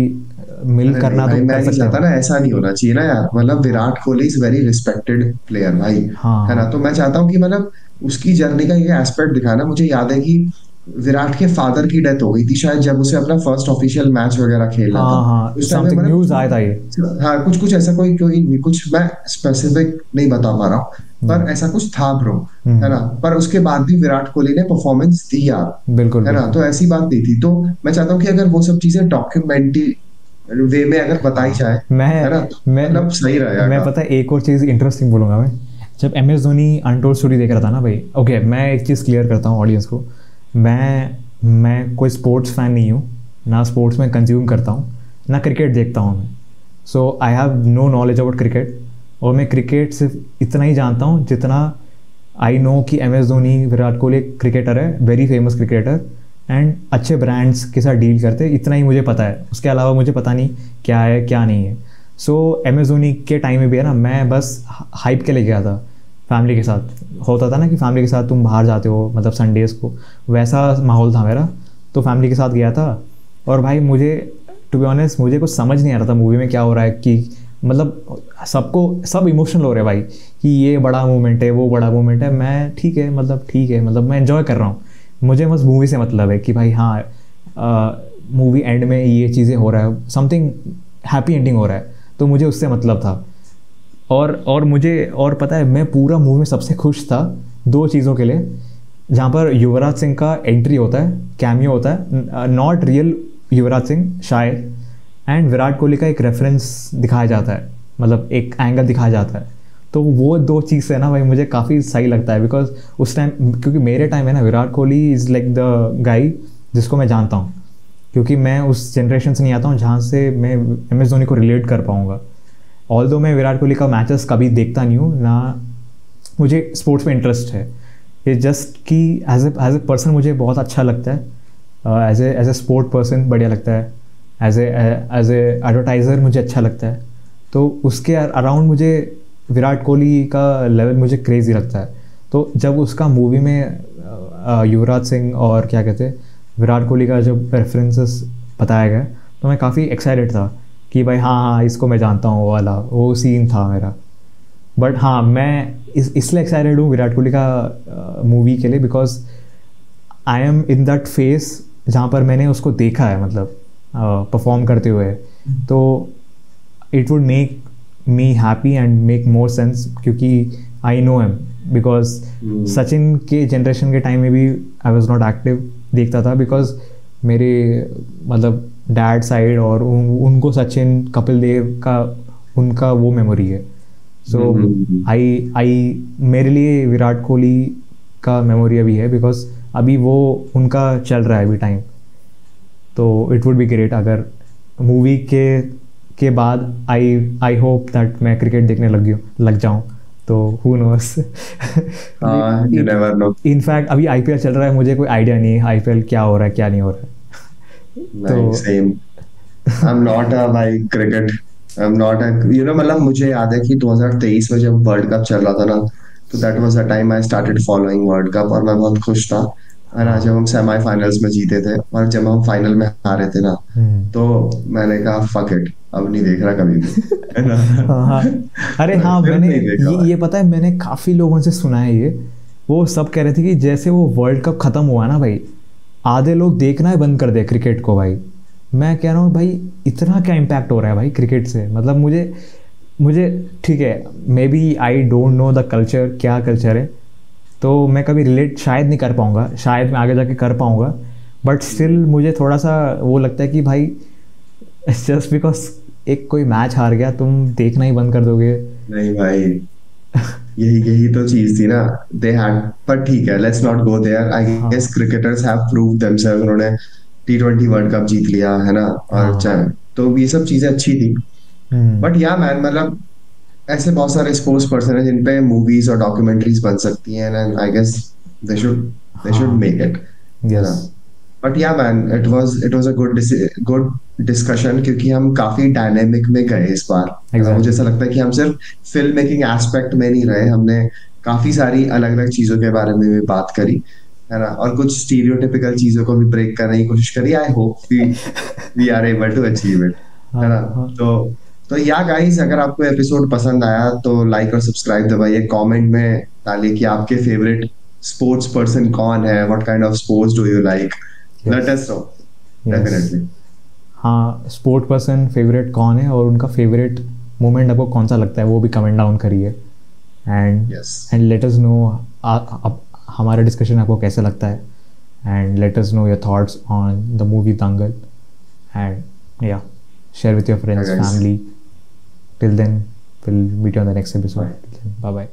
मिल करना तो भाई मैं कर नहीं सकते चाहता हैं। ना, ऐसा नहीं होना चाहिए ना यार। मतलब Virat Kohli is very respected player भाई, है ना। हाँ तो मैं चाहता हूँ कि मतलब उसकी जर्नी का ये एस्पेक्ट दिखाना। मुझे याद है कि विराट के फादर की डेथ हो गई थी शायद, जब उसे अपना फर्स्ट ऑफिशियल मैच वगैरह खेलना था। हाँ हाँ, उस टाइम पे समथिंग मतलब न्यूज़ आया था ये। हाँ कुछ कुछ ऐसा कोई कोई कुछ मैं स्पेसिफिक नहीं बता पा रहा हूँ, पर ऐसा कुछ था ब्रो, है ना। हम्म, पर उसके बाद भी विराट कोहली ने परफॉर्मेंस दी यार, बिल्कुल है ना। बिल्कुल। तो ऐसी बात नहीं थी। तो मैं चाहता हूँ कि अगर वो सब चीजें डॉक्यूमेंट्री वे में अगर बताई हाँ, जाए, है ना, तो मतलब सही मैं रहेगा। पता है एक और चीज़ इंटरेस्टिंग बोलूँगा मैं। जब M S Dhoni untold story देख रहा था ना भाई, ओके मैं एक चीज़ क्लियर करता हूँ ऑडियंस को। मैं कोई स्पोर्ट्स फ़ैन नहीं हूँ, ना स्पोर्ट्स में कंज्यूम करता हूँ, ना क्रिकेट देखता हूँ मैं। So I have no knowledge about cricket. और मैं क्रिकेट सिर्फ इतना ही जानता हूँ जितना आई नो कि एम एस धोनी विराट कोहली एक क्रिकेटर है, वेरी फेमस क्रिकेटर, एंड अच्छे ब्रांड्स के साथ डील करते, इतना ही मुझे पता है। उसके अलावा मुझे पता नहीं क्या है क्या नहीं है। सो एम एस धोनी के टाइम में भी है ना, मैं बस हाइप के लिए गया था फैमिली के साथ। होता था ना कि फैमिली के साथ तुम बाहर जाते हो मतलब संडेज़ को, वैसा माहौल था मेरा। तो फैमिली के साथ गया था और भाई मुझे टू बी ऑनेस्ट मुझे कुछ समझ नहीं आ रहा था मूवी में क्या हो रहा है, कि मतलब सब इमोशनल हो रहे हैं भाई, कि ये बड़ा मोमेंट है वो बड़ा मोमेंट है। मैं ठीक है मतलब मैं एंजॉय कर रहा हूँ। मुझे बस मूवी से मतलब है कि भाई हाँ, मूवी एंड में ये चीज़ें हो रहा है, समथिंग हैप्पी एंडिंग हो रहा है, तो मुझे उससे मतलब था। और मुझे और पता है मैं पूरा मूवी में सबसे खुश था दो चीज़ों के लिए। जहाँ पर युवराज सिंह का एंट्री होता है, कैमियो होता है, नॉट रियल युवराज सिंह शायद, एंड विराट कोहली का एक रेफरेंस दिखाया जाता है, मतलब एक एंगल दिखाया जाता है। तो वो दो चीज़ से ना भाई मुझे काफ़ी सही लगता है, बिकॉज उस टाइम, क्योंकि मेरे टाइम है ना Virat Kohli is like the guy जिसको मैं जानता हूँ, क्योंकि मैं उस जनरेशन से नहीं आता हूँ जहाँ से मैं एम एस धोनी को रिलेट कर पाऊँगा। ऑल्दो मैं विराट कोहली का मैचेस कभी देखता नहीं हूँ ना, मुझे स्पोर्ट्स में इंटरेस्ट है। ये जस्ट कि एज ए पर्सन मुझे बहुत अच्छा लगता है, एज ए स्पोर्ट पर्सन बढ़िया लगता है, एज ए एडवर्टाइज़र मुझे अच्छा लगता है। तो उसके अराउंड मुझे विराट कोहली का लेवल मुझे क्रेज़ी लगता है। तो जब उसका मूवी में युवराज सिंह और क्या कहते हैं विराट कोहली का जब रेफरेंसेस बताया गया, तो मैं काफ़ी एक्साइटेड था कि भाई हाँ हाँ इसको मैं जानता हूँ, वो सीन था मेरा। बट हाँ, मैं इसलिए एक्साइटेड हूँ विराट कोहली का मूवी के लिए, because I am in that face जहाँ पर मैंने उसको देखा है, मतलब परफॉर्म करते हुए। तो it would make me happy and make more sense, क्योंकि I know him, because Sachin के जनरेशन के टाइम में भी आई वॉज नॉट एक्टिव देखता था, बिकॉज मेरे मतलब डैड साइड और उनको सचिन कपिल देव का उनका वो मेमोरी है। सो आई मेरे लिए विराट कोहली का मेमोरी अभी है, बिकॉज अभी वो उनका चल रहा है अभी टाइम। तो इट वुड बी ग्रेट अगर मूवी के बाद आई होप दैट मैं क्रिकेट देखने लग जाऊं। तो who knows. You never know. In fact अभी आईपीएल चल रहा है, मुझे कोई आइडिया नहीं है आईपीएल क्या हो रहा है क्या नहीं हो रहा है। नहीं same, I am not a भाई cricket, I am not a you know. मतलब मुझे याद है कि 2023 में जब वर्ल्ड कप चल रहा था ना, तो that was the time I started following world cup, और मैं बहुत खुश था। है ना, जब हम सेमीफाइनल्स में जीते थे और जब हम फाइनल में हारे थे ना, तो मैंने कहा फक इट, अब नहीं देख रहा कभी भी, है ना। हाँ हाँ, अरे हाँ, फिर मैंने नहीं देखा ये पता है, मैंने काफ़ी लोगों से सुना है ये। वो सब कह रहे थे कि जैसे वो वर्ल्ड कप ख़त्म हुआ ना भाई, आधे लोग देखना ही बंद कर दे क्रिकेट को भाई। मैं कह रहा हूँ भाई इतना क्या इम्पैक्ट हो रहा है भाई क्रिकेट से, मतलब मुझे ठीक है, maybe I don't know the culture, क्या कल्चर है, तो मैं कभी रिलेट शायद नहीं कर पाऊँगा, शायद मैं आगे जाके कर पाऊँगा। बट स्टिल मुझे थोड़ा सा वो लगता है कि भाई जस्ट बिकॉज एक कोई मैच हार गया तुम देखना ही बंद कर दोगे। नहीं भाई, यही तो चीज थी ना, दे हैड। पर ठीक है, let's not go there. I हाँ guess cricketers have prove themselves. उन्होंने T20 वर्ल्ड कप जीत लिया है ना, और हाँ। तो ये सब चीजें अच्छी थी। बट या मैन, मतलब ऐसे बहुत सारे स्पोर्ट्स पर्सन है जिन पे मूवीज और डॉक्यूमेंट्रीज बन सकती हैं, and I guess they should they should हाँ। मेक इट, है यस। ना। But yeah man, it was a good discussion, क्योंकि हम काफी डायनेमिक में गए इस बार, है ना। मुझे ऐसा एग्जैक्टली। लगता है कि हम सिर्फ फिल्म मेकिंग एस्पेक्ट में नहीं रहे, हमने काफी सारी अलग अलग चीजों के बारे में भी बात करी, है ना, और कुछ स्टीरियोटिपिकल चीजों को भी ब्रेक करने की कोशिश करी। I hope we are able to achieve it, है ना। हाँ। हाँ। तो तो या गाइस, अगर आपको एपिसोड पसंद आया तो लाइक और सब्सक्राइब दबाइए, कमेंट में डालिए कि आपके फेवरेट स्पोर्ट्स पर्सन कौन है, what kind of sports do you like, let yes. Us know, yes. Definitely. हाँ, स्पोर्ट पर्सन फेवरेट कौन है और उनका फेवरेट मोमेंट आपको कौन सा लगता है वो भी कमेंट डाउन करिए। And yes, and let us know हमारा डिस्कशन आपको कैसा लगता है, and let us know your thoughts on the movie Dangal, and या share with your yeah friends, guys, family. Till then, we'll meet you on the next episode. bye. Bye bye.